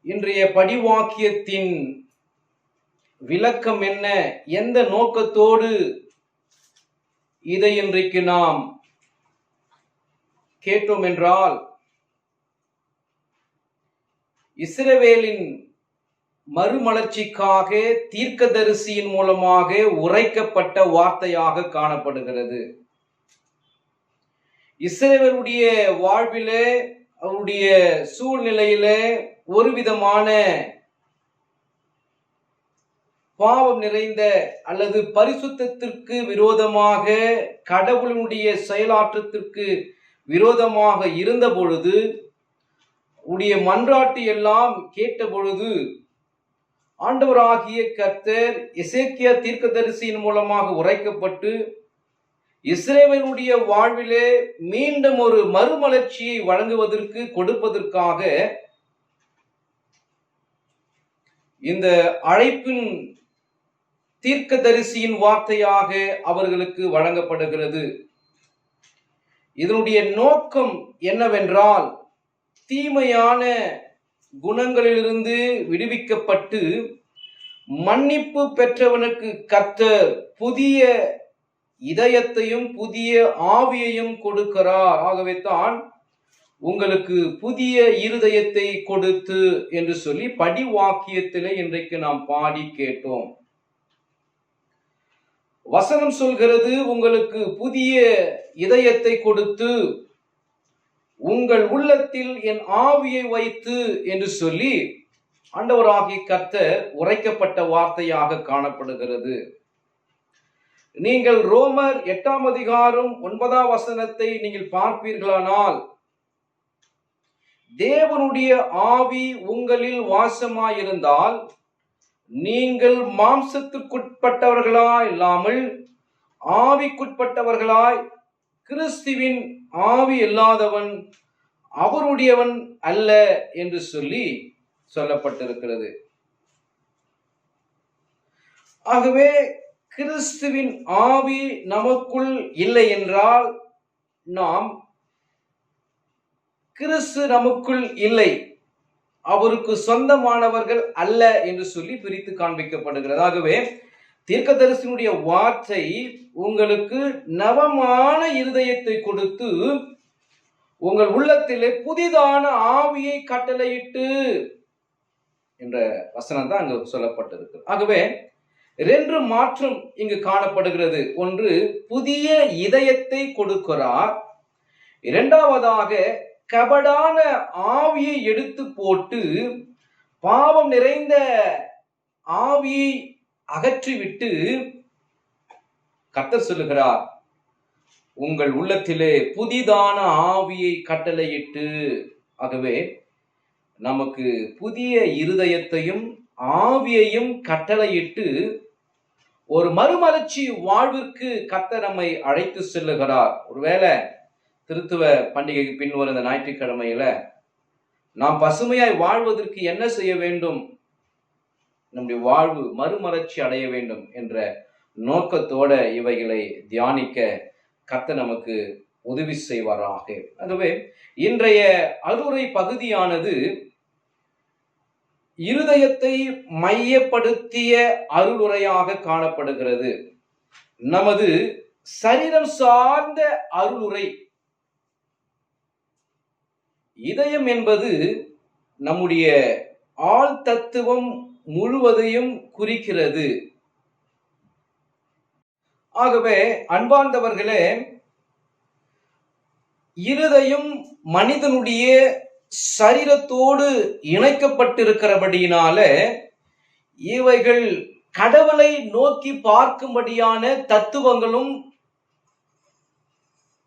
இன்றைய படிவாக்கியத்தின் விளக்கம் என்ன, எந்த நோக்கத்தோடு இதை இன்றைக்கு நாம் கேட்டோம் என்றால், இஸ்ரவேலின் மறுமலர்ச்சிக்காக தீர்க்கதரிசியின் மூலமாக உரைக்கப்பட்ட வார்த்தையாக காணப்படுகிறது. இஸ்ரவேலுடைய வாழ்விலே, அவருடைய சூழ்நிலையிலே ஒரு விதமான பாவம் நிறைந்த அல்லது பரிசுத்தத்திற்கு விரோதமாக, கடவுளுடைய செயலாற்றத்திற்கு விரோதமாக இருந்த பொழுது, உடைய மன்றாட்டு எல்லாம் கேட்ட பொழுது, ஆண்டவராகிய கர்த்தர் எசேக்கியா தீர்க்கதரிசியின் மூலமாக உரைக்கப்பட்டு இஸ்ரவேலுடைய வாழ்விலே மீண்டும் ஒரு மறுமலர்ச்சியை வழங்குவதற்கு கொடுப்பதற்காக இந்த அழைப்பின் தீர்க்கதரிசியின் வார்த்தையாக அவர்களுக்கு வழங்கப்படுகிறது. இதனுடைய நோக்கம் என்னவென்றால், தீமையான குணங்களிலிருந்து விடுவிக்கப்பட்டு மன்னிப்பு பெற்றவனுக்கு கர்த்தர் புதிய இதயத்தையும் புதிய ஆவியையும் கொடுக்கிறார். ஆகவே தான் உங்களுக்கு புதிய இருதயத்தை கொடுத்து என்று சொல்லி படிவாக்கியத்திலே இன்றைக்கு நாம் பாடி கேட்டோம். வசனம் சொல்கிறது, உங்களுக்கு புதிய இதயத்தை கொடுத்து உங்கள் உள்ளத்தில் என் ஆவியை வைத்து என்று சொல்லி ஆண்டவராகிய கர்த்தர் உரைக்கப்பட்ட வார்த்தையாக காணப்படுகிறது. நீங்கள் ரோமர் 8ஆம் அதிகாரம் 9ஆம் வசனத்தை நீங்கள் பார்ப்பீர்களானால், தேவனுடைய ஆவி உங்களில் வாசமாயிருந்தால் நீங்கள் மாம்சத்துக்குட்பட்டவர்களாய் இல்லாமல் ஆவிக்குட்பட்டவர்களாய், கிறிஸ்துவின் ஆவி இல்லாதவன் அவருடையவன் அல்ல என்று சொல்லி சொல்லப்பட்டிருக்கிறது. ஆகவே கிறிஸ்துவின் ஆவி நமக்குள் இல்லை என்றால் நாம் கிறிஸ்து நமக்குள் இல்லை, அவருக்கு சொந்தமானவர்கள் அல்ல என்று சொல்லி பிரித்து காண்பிக்கப்படுகிறது. ஆகவே தீர்க்கதரிசியினுடைய வார்த்தை உங்களுக்கு நவமான இருதயத்தை கொடுத்து உங்கள் உள்ளத்திலே புதிதான ஆவியை கட்டளையிட்டு என்ற வசனம் தான் அங்கு சொல்லப்பட்டிருக்கு. ஆகவே 2 மாற்றம் இங்கு காணப்படுகிறது. ஒன்று, புதிய இதயத்தை கொடுக்கிறார். இரண்டாவதாக கபடான ஆவியை எடுத்து போட்டு பாவம் நிறைந்த ஆவியை அகற்றிவிட்டு கர்த்தர் சொல்லுகிறார், உங்கள் உள்ளத்திலே புதிதான ஆவியை கட்டளையிட்டு. ஆகவே நமக்கு புதிய இருதயத்தையும் ஆவியையும் கட்டளையிட்டு ஒரு மறுமலர்ச்சி வாழ்விற்கு கர்த்தர் நம்மை அழைத்து செல்லுகிறார். ஒருவேளை திருத்துவ பண்டிகைக்கு பின் வரும் இந்த ஞாயிற்றுக்கிழமையில நாம் பசுமையாய் வாழ்வதற்கு என்ன செய்ய வேண்டும், நம்முடைய வாழ்வு மறுமலர்ச்சி அடைய வேண்டும் என்ற நோக்கத்தோட இவைகளை தியானிக்க கர்த்தர் நமக்கு உதவி செய்வாராக. ஆகவே இன்றைய அருளை பகுதியானது இருதயத்தை மையப்படுத்திய அருளுரையாக காணப்படுகிறது. நமது சரீரம் சார்ந்த அருளுரை. இதயம் என்பது நம்முடைய ஆள் தத்துவம் முழுவதையும் குறிக்கிறது. ஆகவே அன்பார்ந்தவர்களே, இருதயம் மனிதனுடைய சரீரத்தோடு இணைக்கப்பட்டிருக்கிறபடியினால இவைகள் கடவுளை நோக்கி பார்க்கும்படியான தத்துவங்களும்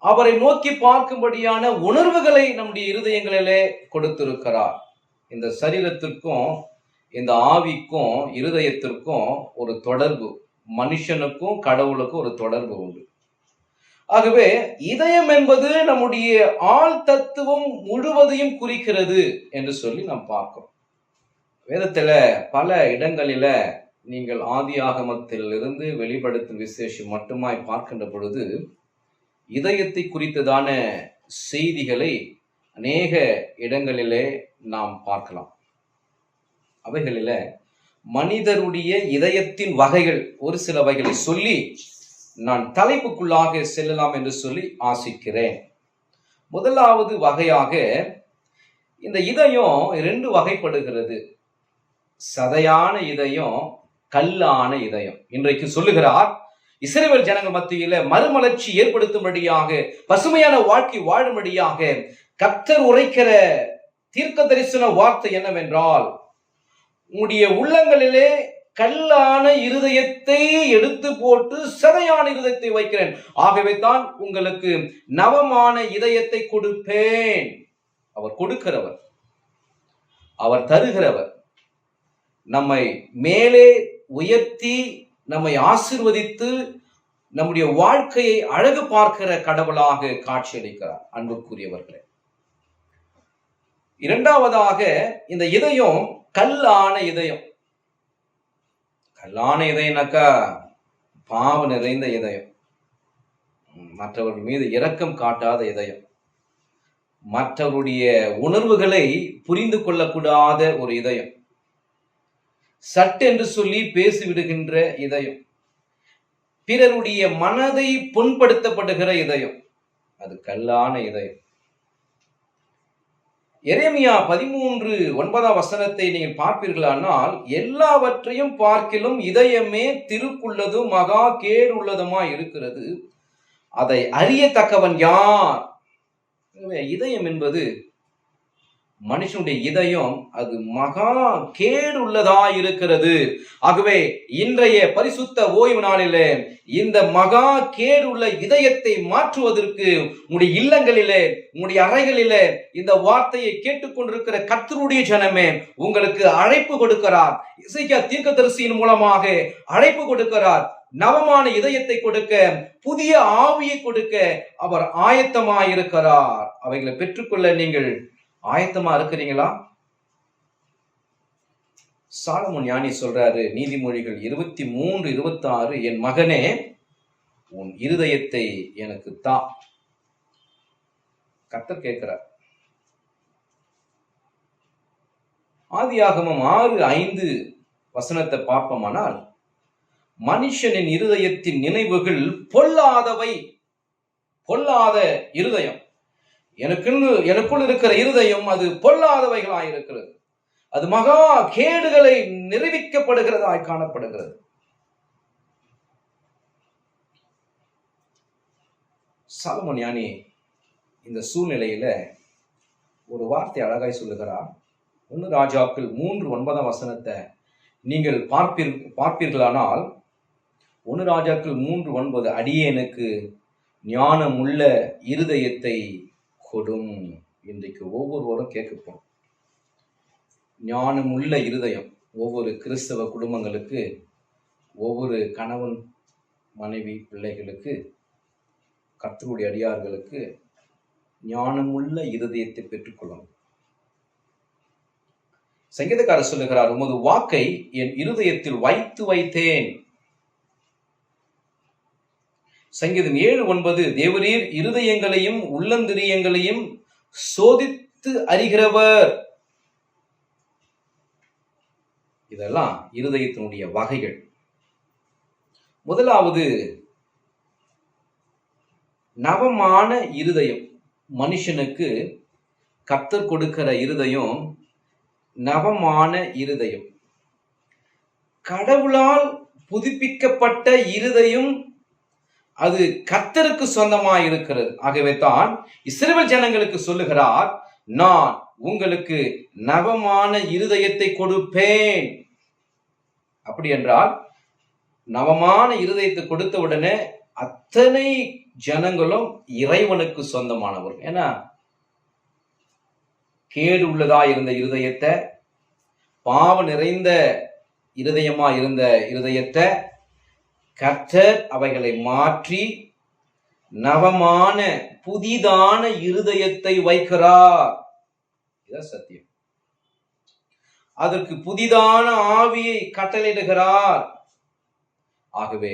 அவரை நோக்கி பார்க்கும்படியான உணர்வுகளை நம்முடைய இருதயங்களிலே கொடுத்திருக்கிறார். இந்த சரீரத்திற்கும் இந்த ஆவிக்கும் இருதயத்திற்கும் ஒரு தொடர்பு, மனுஷனுக்கும் கடவுளுக்கும் ஒரு தொடர்பு உண்டு. ஆகவே இதயம் என்பது நம்முடைய ஆள் தத்துவம் முழுவதையும் குறிக்கிறது என்று சொல்லி நாம் பார்க்கிறோம். வேதத்துல பல இடங்களில நீங்கள் ஆதியாகமத்தில் இருந்து வெளிப்படுத்தும் விசேஷம் மட்டுமாய் பார்க்கின்ற பொழுது இதயத்தை குறித்ததான செய்திகளை அநேக இடங்களிலே நாம் பார்க்கலாம். அவைகளில மனிதருடைய இதயத்தின் வகைகள் ஒரு சில வகைகளை சொல்லி நான் தலைப்புக்குள்ளாக செல்லலாம் என்று சொல்லி ஆசிக்கிறேன். முதலாவது வகையாக இந்த இதயம் 2 வகைப்படுகிறது. சதையான இதயம், கல்லான இதயம். இன்றைக்கு சொல்லுகிறார், இஸ்ரவேல் ஜனங்கள் மத்தியில மறுமலர்ச்சி ஏற்படுத்தும்படியாக, பசுமையான வாழ்க்கை வாழும்படியாக கர்த்தர் உரைக்கிற தீர்க்க தரிசன வார்த்தை என்னவென்றால், உங்களுடைய உள்ளங்களிலே கல்லான இருதயத்தை எடுத்து போட்டு சதையான இருதயத்தை வைக்கிறேன். ஆகவே தான் உங்களுக்கு நவமான இதயத்தை கொடுப்பேன். அவர் கொடுக்கிறவர், அவர் தருகிறவர், நம்மை மேலே உயர்த்தி நம்மை ஆசீர்வதித்து நம்முடைய வாழ்க்கையை அழகு பார்க்கிற கடவுளாக காட்சியளிக்கிறார். அன்புக்குரியவர்களே, இரண்டாவதாக இந்த இதயம் கல்லான இதயம். கல்லான இதயம்னாக்கா பாவம் நிறைந்த இதயம், மற்றவர்கள் மீது இரக்கம் காட்டாத இதயம், மற்றவருடைய உணர்வுகளை புரிந்து கொள்ளக்கூடாத ஒரு இதயம், சட்டென்று சொல்லி பேசிவிடுகின்ற இதயம், பிறருடைய மனதை புண்படுத்தப்படுகிற இதயம், அது கல்லான இதயம். எரேமியா 13:9 நீங்கள் பார்ப்பீர்களானால், எல்லாவற்றையும் பார்க்கிலும் இதயமே திருக்குள்ளதும் மகா கேடு உள்ளதுமா இருக்கிறது, அதை அறியத்தக்கவன் யார்? இதயம் என்பது மனுஷனுடைய இதயம், அது மகா கேடு உள்ளதா இருக்கிறது. ஆகவே இன்றைய பரிசுத்த ஓய்வு நாளிலே இந்த மகா கேடு உள்ள இதயத்தை மாற்றுவதற்கு உங்களுடைய இல்லங்களிலே, உங்களுடைய அறைகளிலே இந்த வார்த்தையை கேட்டுக்கொண்டிருக்கிற கர்த்தருடைய ஜனமே, உங்களுக்கு அழைப்பு கொடுக்கிறார். எசேக்கியா தீர்க்கதரிசியின் மூலமாக அழைப்பு கொடுக்கிறார். நவமான இதயத்தை கொடுக்க, புதிய ஆவியை கொடுக்க அவர் ஆயத்தமாயிருக்கிறார். அவைகளை பெற்றுக்கொள்ள நீங்கள் ஆயத்தமா இருக்கிறீங்களா? சாலமோன் ஞானி சொல்றாரு, நீதிமொழிகள் 23:26, என் மகனே, உன் இருதயத்தை எனக்கு தா, கர்த்தர் கேட்கிறார். ஆதியாகமம் 6:5 பார்ப்போமானால், மனுஷனின் இருதயத்தின் நினைவுகள் பொல்லாதவை. பொல்லாத இருதயம், எனக்குள் இருக்கிற இருதயம் அது பொல்லாதவைகளாய் இருக்கிறது. அது மகா கேடுகளை நிறைவிக்கப்படுகிறதாய் காணப்படுகிறது. சாலமோன் ஞானி இந்த சூழ்நிலையில ஒரு வார்த்தை அழகாய் சொல்லுகிறார். 1 ராஜாக்கள் 3:9 நீங்கள் பார்ப்பீர்களானால், 1 ராஜாக்கள் 3:9, அடியேனுக்கு ஞானமுள்ள இருதயத்தை கொடும். இன்றைக்கு ஒவ்வொருவரும் கேட்கப்போம். ஞானமுள்ள இருதயம் ஒவ்வொரு கிறிஸ்தவ குடும்பங்களுக்கு, ஒவ்வொரு கணவன் மனைவி பிள்ளைகளுக்கு, கர்த்தருடைய அடியார்களுக்கு ஞானமுள்ள இருதயத்தை பெற்றுக்கொள்ளணும். சங்கீதக்காரர் சொல்லுகிறார், உமது வாக்கை என் இருதயத்தில் வைத்து வைத்தேன். சங்கீதம் 7:9, தேவரீர் இருதயங்களையும் உள்ளந்திரியங்களையும் சோதித்து அறிகிறவர். இதெல்லாம் இருதயத்தினுடைய வகைகள். முதலாவது நவமான இருதயம். மனுஷனுக்கு கர்த்தர் கொடுக்கிற இருதயம் நவமான இருதயம். கடவுளால் புதுப்பிக்கப்பட்ட இருதயம் அது கர்த்தருக்கு சொந்தமாய் இருக்கிறது. ஆகவே தான் இஸ்ரவேல் ஜனங்களுக்கு சொல்லுகிறார், நான் உங்களுக்கு நவமான இருதயத்தை கொடுப்பேன். அப்படி என்றால் நவமான இருதயத்தை கொடுத்த உடனே அத்தனை ஜனங்களும் இறைவனுக்கு சொந்தமானவர். ஏன்னா கேடு உள்ளதா இருந்த இருதயத்தை, பாவ நிறைந்த இருதயமா இருந்த இருதயத்தை கர்த்தர் அவைகளை மாற்றி நவமான புதிதான இருதயத்தை வைக்கிறார். இதுதான் சத்தியம். அதற்கு புதிதான ஆவியை கட்டளையிடுகிறார். ஆகவே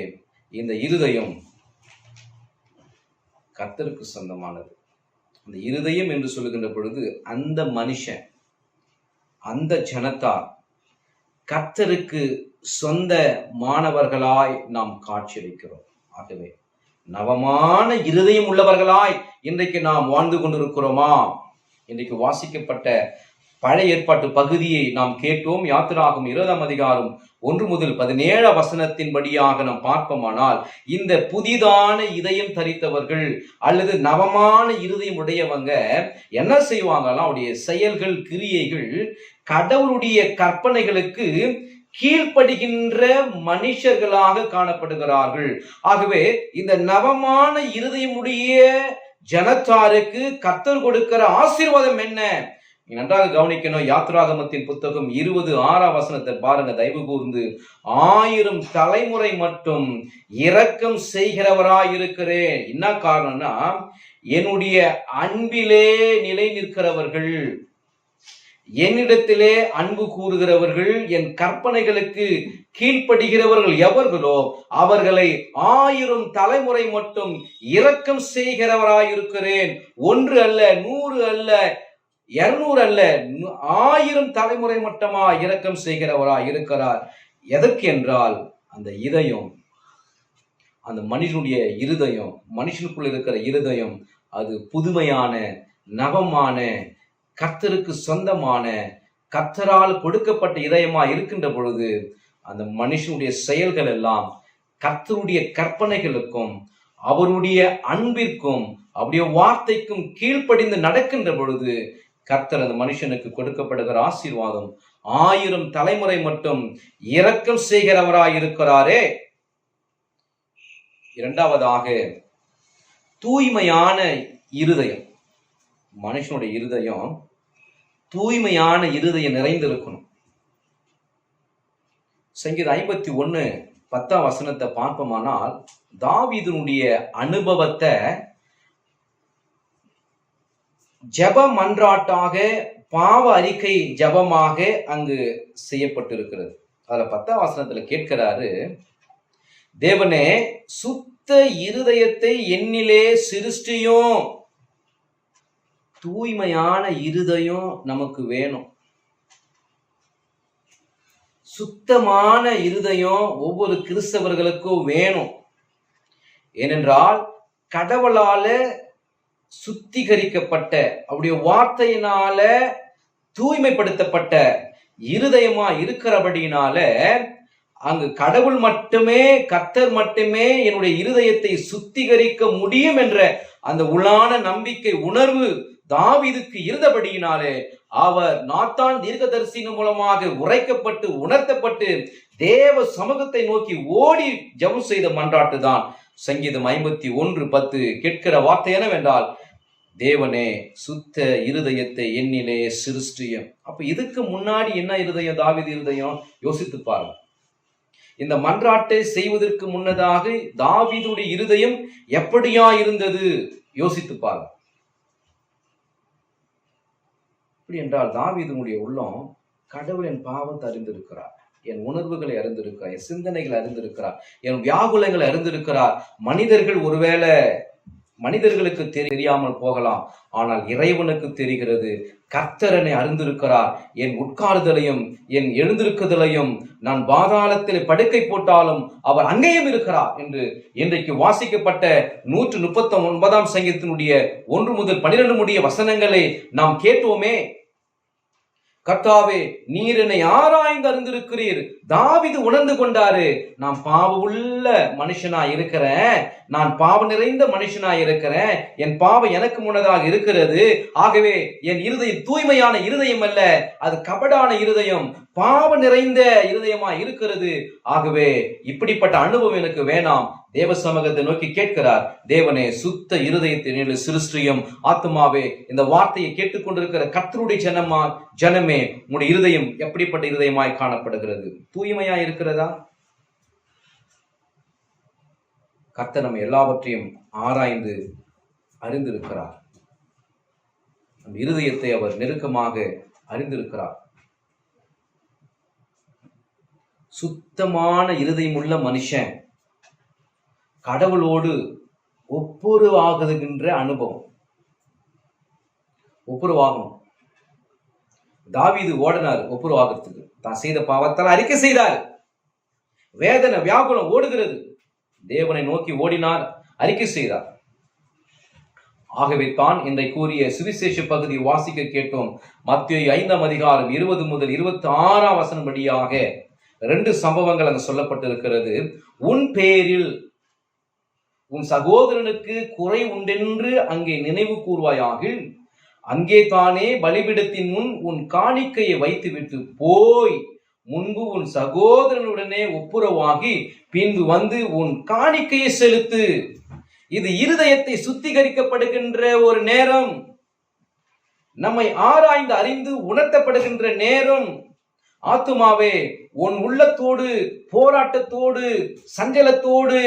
இந்த இருதயம் கர்த்தருக்கு சொந்தமானது. அந்த இருதயம் என்று சொல்லுகின்ற பொழுது அந்த மனுஷன், அந்த ஜனத்தார் கர்த்தருக்கு சொந்த மாணவர்களாய் நாம் காட்சியளிக்கிறோம். ஆகவே நவமான இருதயம் உள்ளவர்களாய் இன்றைக்கு நாம் வாழ்ந்து கொண்டிருக்கிறோமா? இன்றைக்கு வாசிக்கப்பட்ட பழைய ஏற்பாட்டு பகுதியை நாம் கேட்டோம். யாத்திராகமம் 20:1-17 நாம் பார்ப்போமானால், இந்த புதிதான இதயம் தரித்தவர்கள் அல்லது நவமான இருதயம் உடையவங்க என்ன செய்வாங்கன்னா, அவருடைய செயல்கள், கிரியைகள் கடவுளுடைய கற்பனைகளுக்கு கீழ்ப்படுகின்ற மனுஷர்களாக காணப்படுகிறார்கள். ஆகவே இந்த நவமான இருதயமுடைய ஜனத்தாருக்கு கர்த்தர் கொடுக்கிற ஆசீர்வாதம் என்ன? நன்றாக கவனிக்கணும். யாத்திராகமத்தின் புத்தகம் 20:6 பாருங்க, தயவு கூர்ந்து. 1000 தலைமுறை மட்டும் இரக்கம் செய்கிறவராயிருக்கிறேன். என்ன காரணம்னா, என்னுடைய அன்பிலே நிலை நிற்கிறவர்கள், என்னிடத்திலே அன்பு கூறுகிறவர்கள், என் கற்பனைகளுக்கு கீழ்ப்படுகிறவர்கள் எவர்களோ அவர்களை 1000 தலைமுறை மட்டும் இரக்கம் செய்கிறவராயிருக்கிறேன். 1 அல்ல, 100 அல்ல, 200 அல்ல, 1000 தலைமுறை மட்டமா இரக்கம் செய்கிறவராய் இருக்கிறார். எதற்கு என்றால், அந்த இதயம், அந்த மனுஷனுடைய இருதயம், மனுஷனுக்குள் இருக்கிற இருதயம் அது புதுமையான, நவமான, கர்த்தருக்கு சொந்தமான, கர்த்தரால் கொடுக்கப்பட்ட இதயமா இருக்கின்ற பொழுது அந்த மனுஷனுடைய செயல்கள் எல்லாம் கர்த்தருடைய கற்பனைகளுக்கும் அவருடைய அன்பிற்கும் அவருடைய வார்த்தைக்கும் கீழ்ப்படிந்து நடக்கின்ற பொழுது கர்த்தர் அந்த மனுஷனுக்கு கொடுக்கப்படுகிற ஆசீர்வாதம் 1000 தலைமுறை மட்டும் இரக்கம் செய்கிறவராய் இருக்கிறாரே. இரண்டாவதாக தூய்மையான இருதயம். மனுஷனுடைய இருதயம் தூய்மையான இருதயம் நிறைந்திருக்கணும். சங்கீதம் 51:10 பார்ப்போமானால், தாவீதுனுடைய அனுபவத்தை ஜெப மன்றாட்டாக, பாவ அறிக்கை ஜெபமாக அங்கு செய்யப்பட்டிருக்கிறது. அதுல 10 கேட்கிறாரு, தேவனே சுத்த இருதயத்தை என்னிலே சிருஷ்டியும். தூய்மையான இருதயம் நமக்கு வேணும். சுத்தமான இருதயம் ஒவ்வொரு கிறிஸ்தவர்களுக்கும் வேணும். ஏனென்றால் கடவுளால சுத்திகரிக்கப்பட்ட, அவருடைய வார்த்தையினால தூய்மைப்படுத்தப்பட்ட இருதயமா இருக்கிறபடினால அங்கு கடவுள் மட்டுமே, கர்த்தர் மட்டுமே என்னுடைய இருதயத்தை சுத்திகரிக்க முடியும் என்ற அந்த உள்ளான நம்பிக்கை உணர்வு தாவீதுக்கு இருந்தபடியினாலே அவர் நாத்தான் தீர்க்கதரிசியின் மூலமாக உரைக்கப்பட்டு உணர்த்தப்பட்டு தேவ சமூகத்தை நோக்கி ஓடி ஜெபம் செய்த மன்றாட்டு தான் சங்கீதம் 51:10 கேட்கிற வார்த்தை என்னவென்றால், தேவனே சுத்த இருதயத்தை என்னிலே சிருஷ்டியும். அப்ப இதுக்கு முன்னாடி என்ன இருதயம் தாவீது இருதயம்? யோசித்து பாருங்க. இந்த மன்றாட்டை செய்வதற்கு முன்னதாக தாவீதுடைய இருதயம் எப்படியா இருந்தது? யோசித்து பாருங்க. அப்படி என்றால் தாவீதுடைய உள்ளம் கடவுள் என் பாவத்தை அறிந்திருக்கிறார், என் உணர்வுகளை அறிந்திருக்கிறார், என் சிந்தனைகளை அறிந்திருக்கிறார், என் வியாகுலங்களை அறிந்திருக்கிறார். மனிதர்கள் ஒருவேளை மனிதர்களுக்கு தெரியாமல் போகலாம், ஆனால் இறைவனுக்கு தெரிகிறது. கர்த்தரனை அறிந்திருக்கிறார். என் உட்கார்தலையும் என் எழுந்திருக்குதலையும் நான் பாதாளத்தில் படுக்கை போட்டாலும் அவர் அங்கேயும் இருக்கிறார் என்று இன்றைக்கு வாசிக்கப்பட்ட 139 சங்கீதத்தினுடைய 1 முதல் 12 முடிய வசனங்களை நாம் கேட்டோமே. கர்த்தாவே, நீர் என்னை ஆராய்ந்து அறிந்திருக்கிறீர். தாவீது உணர்ந்து கொண்டாரு, நான் பாவ உள்ள மனுஷனா இருக்கிறேன், நான் பாவ நிறைந்த மனுஷனா இருக்கிறேன், என் பாவம் எனக்கு முன்னதாக இருக்கிறது. ஆகவே என் இருதயம் தூய்மையான இருதயம் அல்ல, அது கபடான இருதயம், பாவ நிறைந்த இருதயமா இருக்கிறது. ஆகவே இப்படிப்பட்ட அனுபவம் எனக்கு வேணாம். தேவ சமூகத்தை நோக்கி கேட்கிறார், தேவனே சுத்த இருதயத்தின் சிருஷ்டியும். ஆத்மாவே, இந்த வார்த்தையை கேட்டுக்கொண்டிருக்கிற கர்த்தருடைய ஜனமே, உங்களுடைய இருதயம் எப்படிப்பட்ட இருதயமாய் காணப்படுகிறது? தூய்மையா இருக்கிறதா? கர்த்தர் நம்ம எல்லாவற்றையும் ஆராய்ந்து அறிந்திருக்கிறார். நம் இருதயத்தை அவர் நெருக்கமாக அறிந்திருக்கிறார். சுத்தமான இருதயம் உள்ள மனுஷன் கடவுளோடு ஒப்புரவாகுகின்ற அனுபவம். ஒப்புரவாகணும். தாவீது ஓடினார் ஒப்புரவாகிறதுக்கு. தான் செய்த பாவத்தால் அறிக்கை செய்தார். வேதனை வியாகுலம் ஓடுகிறது. தேவனை நோக்கி ஓடினார், அறிக்கை செய்தார். ஆகவே தான் இன்றை கூறிய சுவிசேஷ பகுதி வாசிக்க கேட்டோம். மத்தேயு 5:20 முதல் 26 படியாக 2 சம்பவங்கள் அங்கு சொல்லப்பட்டிருக்கிறது. உன் பேரில் உன் சகோதரனுக்கு குறை உண்டென்று அங்கே நினைவு கூர்வாயாகில் அங்கே தானே பலிபீடத்தின் முன் உன் காணிக்கையை வைத்துவிட்டு போய் முன்பு உன் சகோதரனுடனே ஒப்புரவாகி பின்பு வந்து உன் காணிக்கையை செலுத்து. இது இருதயத்தை சுத்திகரிக்கப்படுகின்ற ஒரு நேரம், நம்மை ஆராய்ந்து அறிந்து உணர்த்தப்படுகின்ற நேரம். ஆத்துமாவே, உன் உள்ளத்தோடு போராட்டத்தோடு சஞ்சலத்தோடு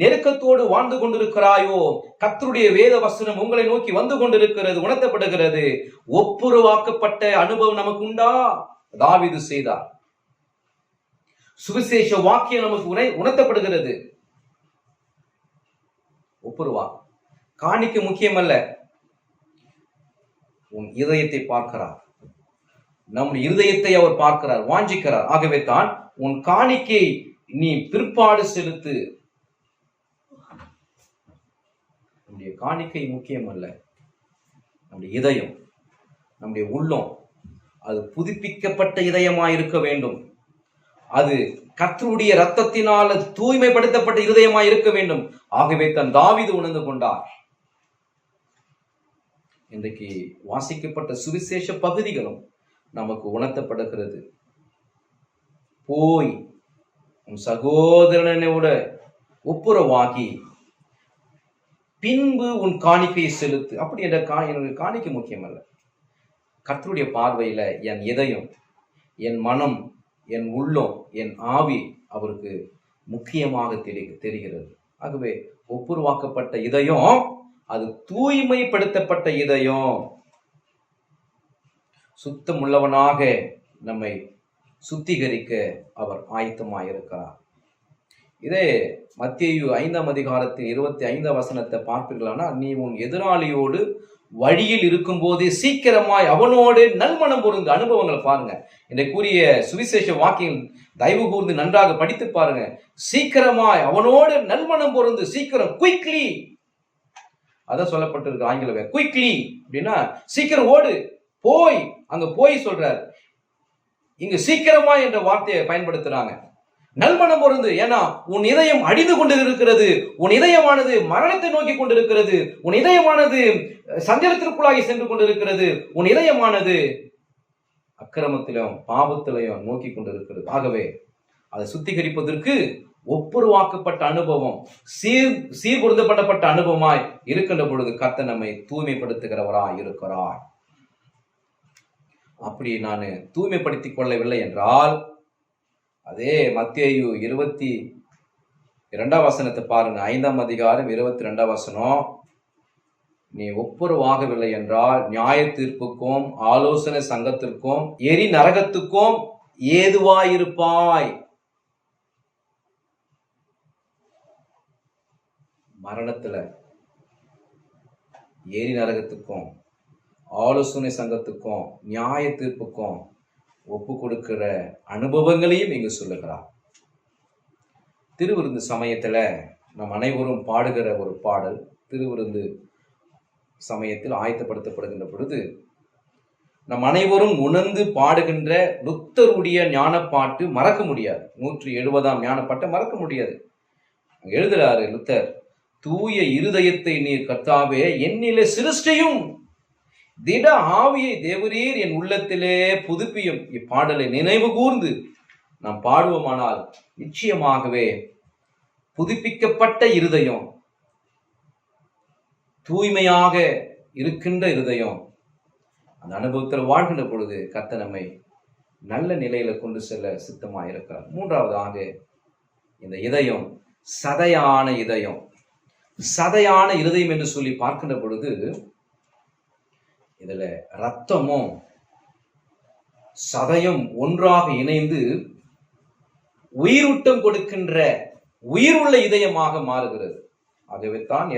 நெருக்கத்தோடு வாழ்ந்து கொண்டிருக்கிறாயோ? கர்த்தருடைய வேத வசனம் உங்களை நோக்கி வந்து கொண்டிருக்கிறது, உணர்த்தப்படுகிறது. ஒப்புரவாக்கப்பட்ட அனுபவம் நமக்கு உண்டா? தாவீது செய்தார். சுவிசேஷ வாக்கியம் நமக்கு உணர்த்தப்படுகிறது. ஒப்புரவா காணிக்க முக்கியமல்ல, உன் இதயத்தை பார்க்கிறார். நம்முடைய இருதயத்தை அவர் பார்க்கிறார், வாஞ்சிக்கிறார். ஆகவே தான் உன் காணிக்கை நீ பிற்பாடு செலுத்து. நம்முடைய காணிக்கை முக்கியம் அல்ல, நம்முடைய இதயம், நம்முடைய உள்ளம் அது புதுப்பிக்கப்பட்ட இதயமாய் இருக்க வேண்டும். அது கர்த்தருடைய இரத்தத்தினால் தூய்மைப்படுத்தப்பட்ட இருதயமாய் இருக்க வேண்டும். ஆகவே தான் தாவீது உணர்ந்து கொண்டார். இன்றைக்கு வாசிக்கப்பட்ட சுவிசேஷ பகுதிகளும் நமக்கு உணர்த்தப்படுகிறது. போய் உன் சகோதரனோட ஒப்புரவாகி பின்பு உன் காணிக்கையை செலுத்து. அப்படி என்ற என்னுடைய காணிக்கை முக்கியம் அல்ல. கர்த்தருடைய பார்வையில என் இதயம், என் மனம், என் உள்ளம், என் ஆவி அவருக்கு முக்கியமாக தெரிகிறது. ஆகவே ஒப்புரவாக்கப்பட்ட இதயம் அது தூய்மைப்படுத்தப்பட்ட இதயம். சுத்தமுள்ளவனாக நம்மை சுத்திகரிக்க அவர் ஆயத்தமாயிருக்கிறார். இதே மத்தேயு 5:25 பார்ப்பீர்களானா, நீ உன் எதிராளியோடு வழியில் இருக்கும் போதே சீக்கிரமாய் அவனோடு நல்மனம் பொருந்த அனுபவங்களை பாருங்க. இன்றைக்கு கூறிய சுவிசேஷ வாக்கியம் தயவு கூர்ந்து நன்றாக படித்து பாருங்க. சீக்கிரமாய் அவனோடு நல்மனம் பொருந்து, சீக்கிரம், குயிக்லி, அதான் சொல்லப்பட்டிருக்கு ஆங்கில குயிக்லி அப்படின்னா சீக்கிரம் ஓடு, போய், அங்க போய் சொல்றார். இங்கு சீக்கிரமா என்ற வார்த்தையை பயன்படுத்துறாங்க. நல்மனம் பொருந்து, ஏன்னா உன் இதயம் அடிந்து கொண்டு இருக்கிறது, உன் இதயமானது மரணத்தை நோக்கி கொண்டிருக்கிறது, உன் இதயமானது சஞ்சலத்திற்குள்ளாகி சென்று கொண்டிருக்கிறது, உன் இதயமானது அக்கிரமத்திலும் பாவத்திலையும் நோக்கி கொண்டிருக்கிறது. ஆகவே அதை சுத்திகரிப்பதற்கு ஒப்புருவாக்கப்பட்ட அனுபவம், சீர்பொருந்தப்பட்ட அனுபவமாய் இருக்கின்ற பொழுது கர்த்தர் நம்மை தூய்மைப்படுத்துகிறவராய் இருக்கிறார். அப்படி நான் தூய்மைப்படுத்திக் கொள்ளவில்லை என்றால், அதே மத்தேயு 22 பாருங்க, 5ஆம் அதிகாரம் 22 வசனம், நீ ஒப்புரவாகவில்லை என்றால் நியாய தீர்ப்புக்கும் ஆலோசனை சங்கத்திற்கும் எரி நரகத்துக்கும் ஏதுவாயிருப்பாய். மரணத்துல எரி நரகத்துக்கும் ஆலோசனை சங்கத்துக்கும் நியாய தீர்ப்புக்கும் ஒப்பு கொடுக்கிற அனுபவங்களையும் இங்கு சொல்லுகிறார். திருவிருந்து சமயத்துல நம் அனைவரும் பாடுகிற ஒரு பாடல், திருவிருந்து சமயத்தில் ஆயத்தப்படுத்தப்படுகின்ற பொழுது நம் அனைவரும் உணர்ந்து பாடுகின்ற லுத்தருடைய ஞானப்பாட்டு மறக்க முடியாது. 170ஆம் ஞானப்பாட்டை மறக்க முடியாது. எழுதுறாரு லுத்தர், தூய இருதயத்தை நீர் கர்த்தாவே என்னிலே சிருஷ்டியும், திட ஆவியை தேவரீர் என் உள்ளத்திலே புதுப்பியும். இப்பாடலை நினைவு கூர்ந்து நாம் பாடுவோமானால் நிச்சயமாகவே புதுப்பிக்கப்பட்ட இருதயம், தூய்மையாக இருக்கின்ற இருதயம், அந்த அனுபவத்தில் வாழ்கின்ற பொழுது கர்த்தர் நம்மை நல்ல நிலையில கொண்டு செல்ல சித்தமாக இருக்கிறார். மூன்றாவதாக, இந்த இதயம் சதையான இதயம். சதையான இருதயம் என்று சொல்லி பார்க்கின்ற பொழுது இதுல இரத்தமும் சதையும் ஒன்றாக இணைந்து உயிரூட்டம் கொடுக்கின்ற உயிர் உள்ள இதயமாக மாறுகிறது. ஆகவே தான்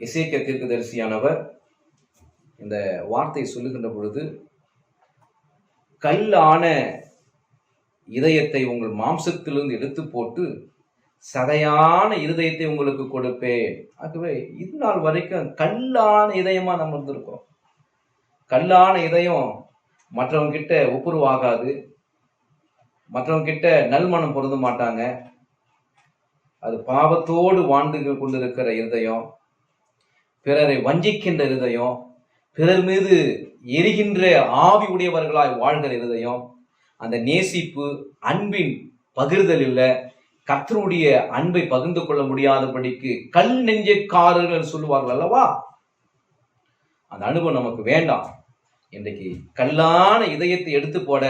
எசேக்கியா தீர்க்கதரிசியானவர் இந்த வார்த்தை சொல்லுகின்ற பொழுது, கல்லான இதயத்தை உங்கள் மாம்சத்திலிருந்து எடுத்து போட்டு சதையான இருதயத்தை உங்களுக்கு கொடுப்பேன். ஆகவே இது நாள் வரைக்கும் கல்லான இதயமா நம்ம இருந்திருக்கோம். கல்லான இதயம் மற்றவங்க கிட்ட ஒப்புரவாகாது, மற்றவங்க கிட்ட நல்மனம் பொருந்த மாட்டாங்க. அது பாவத்தோடு வாழ்ந்து கொண்டிருக்கிற இருதயம், பிறரை வஞ்சிக்கின்ற இருதயம், பிறர் மீது எரிகின்ற ஆவி உடையவர்களாய் வாழ்கிற இருதயம், அந்த நேசிப்பு அன்பின் பகிர்தல் இல்லை, கர்த்தருடைய அன்பை பகிர்ந்து கொள்ள முடியாதபடிக்கு கல் நெஞ்சக்காரர்கள் சொல்லுவார்கள் அல்லவா, அந்த அனுபவம் நமக்கு வேண்டாம். இன்றைக்கு கல்லான இதயத்தை எடுத்து போட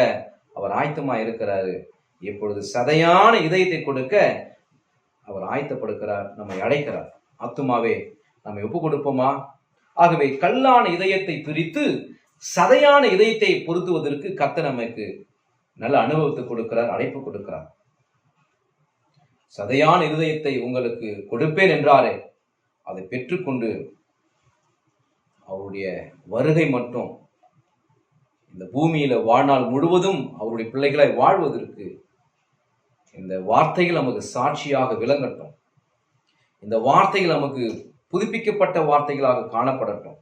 அவர் ஆயத்தமா இருக்கிறாரு. இப்பொழுது சதையான இதயத்தை கொடுக்க அவர் ஆயத்தப்படுகிறார், நம்மை அழைக்கிறார். ஆத்துமாவே நம்மை ஒப்பு கொடுப்போமா? ஆகவே கல்லான இதயத்தை பிரித்து சதையான இதயத்தை பொருத்துவதற்கு கர்த்தர் நமக்கு நல்ல அனுபவத்தை கொடுக்கிறார், அழைப்பு கொடுக்கிறார். சதையான இருதயத்தை உங்களுக்கு கொடுப்பேன் என்றாரே, அதை பெற்றுக்கொண்டு அவருடைய வருகை மட்டும் இந்த பூமியில வாழ்நாள் முழுவதும் அவருடைய பிள்ளைகளை வாழ்வதற்கு இந்த வார்த்தைகள் நமக்கு சாட்சியாக விளங்கட்டும். இந்த வார்த்தைகள் நமக்கு புதுப்பிக்கப்பட்ட வார்த்தைகளாக காணப்படட்டும்.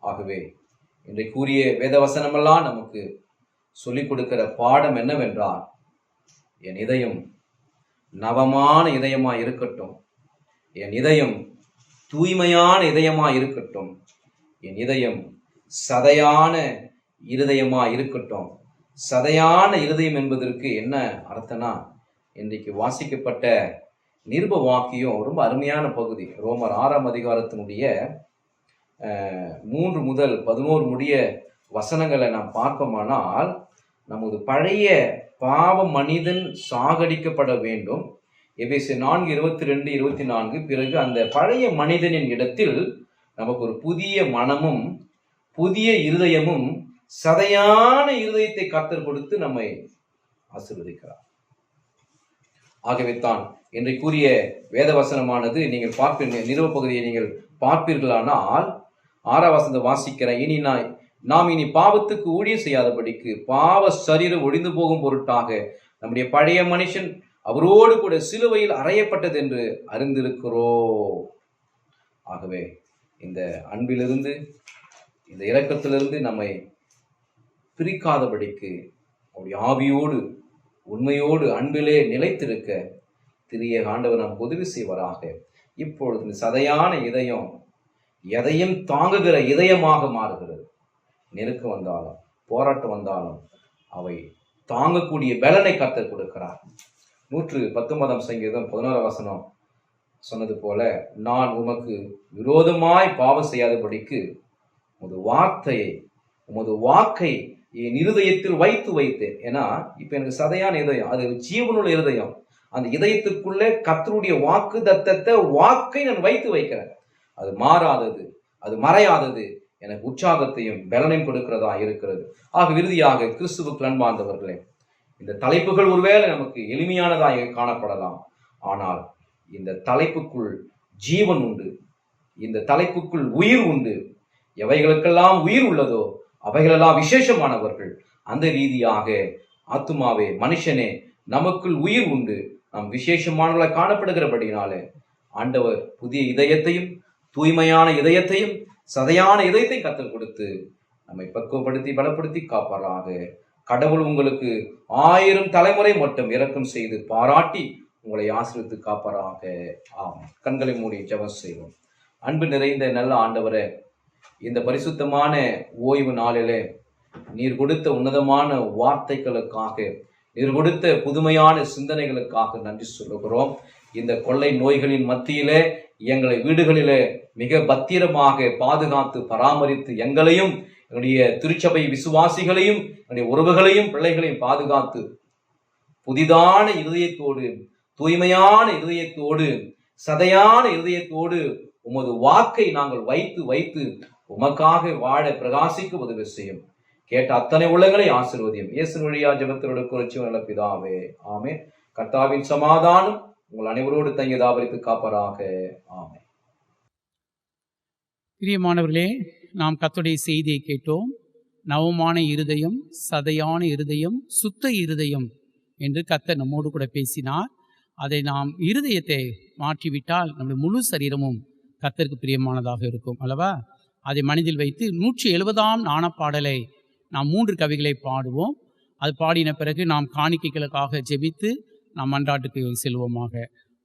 ஆகவே இன்றைக்கு கூறிய வேதவசனமெல்லாம் நமக்கு சொல்லிக் கொடுக்கிற பாடம் என்னவென்றால், என் இதயம் நவமான இதயமா இருக்கட்டும், என் இதயம் தூய்மையான இதயமா இருக்கட்டும், என் இதயம் சதையான இருதயமா இருக்கட்டும். சதையான இருதயம் என்பதற்கு என்ன அர்த்தம்னா, இன்றைக்கு வாசிக்கப்பட்ட நிருப வாக்கியம் ரொம்ப அருமையான பகுதி. ரோமர் 6ஆம் அதிகாரத்தினுடைய 3 முதல் 11 முடிய வசனங்களை நாம் பார்ப்போமானால், நமது பழைய பாவ மனிதன் சாகடிக்கப்பட வேண்டும். எபேசியர் 4:22-24. பிறகு அந்த பழைய மனிதனின் இடத்தில் நமக்கு ஒரு புதிய மனமும் புதிய இருதயமும் சதையான இருதயத்தை கர்த்தர் கொடுத்து நம்மை ஆசீர்வதிக்கிறார். ஆகவே தான் என்று கூறிய வேதவசனமானது நீங்கள் நிறுவ பகுதியை நீங்கள் பார்ப்பீர்களானால் 6ஆம் வசனத்தை வாசிக்கிறேன். நாம் இனி பாவத்துக்கு ஊழியம் செய்யாதபடிக்கு பாவ சரீரம் ஒழிந்து போகும் பொருட்டாக நம்முடைய பழைய மனுஷன் அவரோடு கூட சிலுவையில் அறையப்பட்டது என்று அறிந்திருக்கிறோம். ஆகவே இந்த அன்பிலிருந்து, இந்த இரக்கத்திலிருந்து நம்மை பிரிக்காதபடிக்கு அவருடைய ஆவியோடு உண்மையோடு அன்பிலே நிலைத்திருக்க திரிய ஆண்டவர் நாம் உதவி செய்வாராக. இப்பொழுது இந்த சதையான இதயம் எதையும் தாங்குகிற இதயமாக மாறுகிறது. நெருக்கம் வந்தாலும் போராட்டம் வந்தாலும் அவை தாங்கக்கூடிய பலனை கர்த்தர் கொடுக்கிறார். 119 சங்கீதம் 11 வசனம் சொன்னது போல, நான் உமக்கு விரோதமாய் பாவம் செய்யாதபடிக்கு உமது வாக்கை என் இருதயத்தில் வைத்தேன். ஏன்னா இப்ப எனக்கு சதையான இதயம், அது ஜீவனுள்ள இருதயம். அந்த இதயத்துக்குள்ளே கர்த்தருடைய வாக்கை நான் வைக்கிறேன். அது மாறாதது, அது மறையாதது, எனக்கு உற்சாகத்தையும் பலனையும் கொடுக்கிறதா இருக்கிறது. ஆக இறுதியாக கிறிஸ்துவுக்கு அன்பார்ந்தவர்களே, இந்த தலைப்புகள் ஒருவேளை நமக்கு எளிமையானதாக காணப்படலாம். ஆனால் இந்த தலைப்புக்குள் ஜீவன் உண்டு, இந்த தலைப்புக்குள் உயிர் உண்டு. எவைகளுக்கெல்லாம் உயிர் உள்ளதோ அவைகளெல்லாம் விசேஷமானவர்கள். அந்த ரீதியாக ஆத்துமாவே, மனுஷனே, நமக்குள் உயிர் உண்டு, நாம் விசேஷமானவர்களாக காணப்படுகிறபடினாலே ஆண்டவர் புதிய இதயத்தையும் தூய்மையான இதயத்தையும் சதையான இதயத்தையும் கர்த்தர் கொடுத்து நம்மை பக்குவப்படுத்தி பலப்படுத்தி காப்பாராக. கடவுள் உங்களுக்கு 1000 தலைமுறை மட்டும் இரக்கம் செய்து பாராட்டி உங்களை ஆசீர்வதித்து காப்பாராக. ஆமாம். கண்களை மூடி ஜெபம் செய்வோம். அன்பு நிறைந்த நல்ல ஆண்டவரே, இந்த பரிசுத்தமான ஓய்வு நாளிலே நீர் கொடுத்த உன்னதமான வார்த்தைகளுக்காக, நீர் கொடுத்த புதுமையான சிந்தனைகளுக்காக நன்றி சொல்லுகிறோம். இந்த கொள்ளை நோய்களின் மத்தியிலே எங்களை வீடுகளிலே மிக பத்திரமாக பாதுகாத்து பராமரித்து எங்களையும் என்னுடைய திருச்சபை விசுவாசிகளையும் என்னுடைய உறவுகளையும் பிள்ளைகளையும் பாதுகாத்து புதிதான இருதயத்தோடு, தூய்மையான இருதயத்தோடு, சதையான இருதயத்தோடு உமது வாக்கை நாங்கள் வைத்து உமக்காக வாழ பிரகாசிக்க உதவி செய்யும். கேட்ட அத்தனை உள்ளங்களை ஆசீர்வதியும். இயேசு வழியா ஜெபத்தோடு குறிச்சு நல்ல பிதாவே, ஆமே. கர்த்தாவின் சமாதானம் உங்கள் அனைவரோடு தங்கி தாபரித்து காப்பராக. ஆமே. பிரியமானவர்களே, நாம் கர்த்தருடைய செய்தியை கேட்டோம். நவமான இருதயம், சதையான இருதயம், சுத்த இருதயம் என்று கர்த்தர் நம்மோடு கூட பேசினார். அதை நாம் இருதயத்தை மாற்றிவிட்டால் நம்முடைய முழு சரீரமும் கர்த்தருக்கு பிரியமானதாக இருக்கும் அல்லவா? அதை மனதில் வைத்து 170ஆம் ஞானப்பாடலை நாம் 3 கவிகளை பாடுவோம். அது பாடின பிறகு நாம் காணிக்கைகளுக்காக ஜெபித்து நாம் மன்றாட்டுக்கு செல்வோமாக.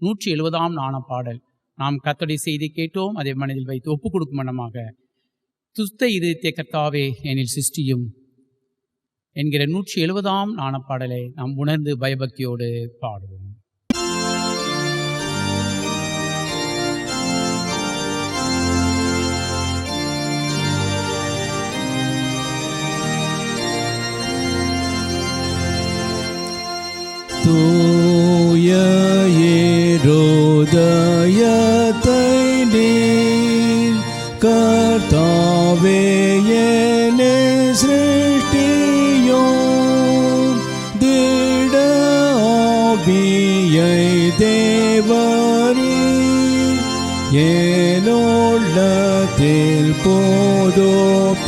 170ஆம் ஞானப்பாடல் நாம் கர்த்தருடைய செய்தி கேட்டோம். அதை மனதில் வைத்து ஒப்புக் கொடுக்கும் மனமாக துஸ்த இதயத்தை கர்த்தாவே என்னில் சிருஷ்டியும் என்கிற 170ஆம் ஞானப்பாடலை நாம் உணர்ந்து பயபக்தியோடு பாடுவோம். தூய இருதயத்தை நீர் கர்த்தாவே என்னை சிருஷ்டியும், திட ஆவியை தேவரீர் என்னுள்ளத்தில் புதுப்பியும்.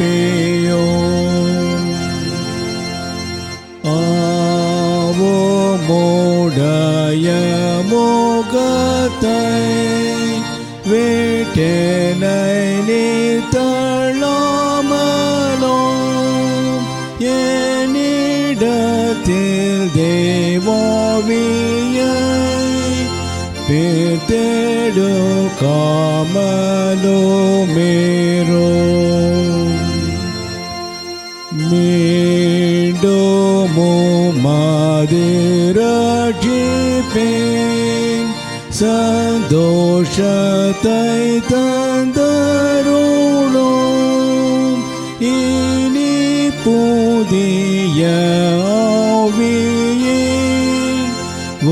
உம்முடைய முகத்தை விட்டெனை நீர் தள்ளாமலும், என்னிடத்தில் தேவாவியை பிரித்தெடுக்காமலுமேரும். மீண்டும் ரட்சிப்பேன், சந்தோஷத்தை தந்தருளும். இனி புதிய ஆவியே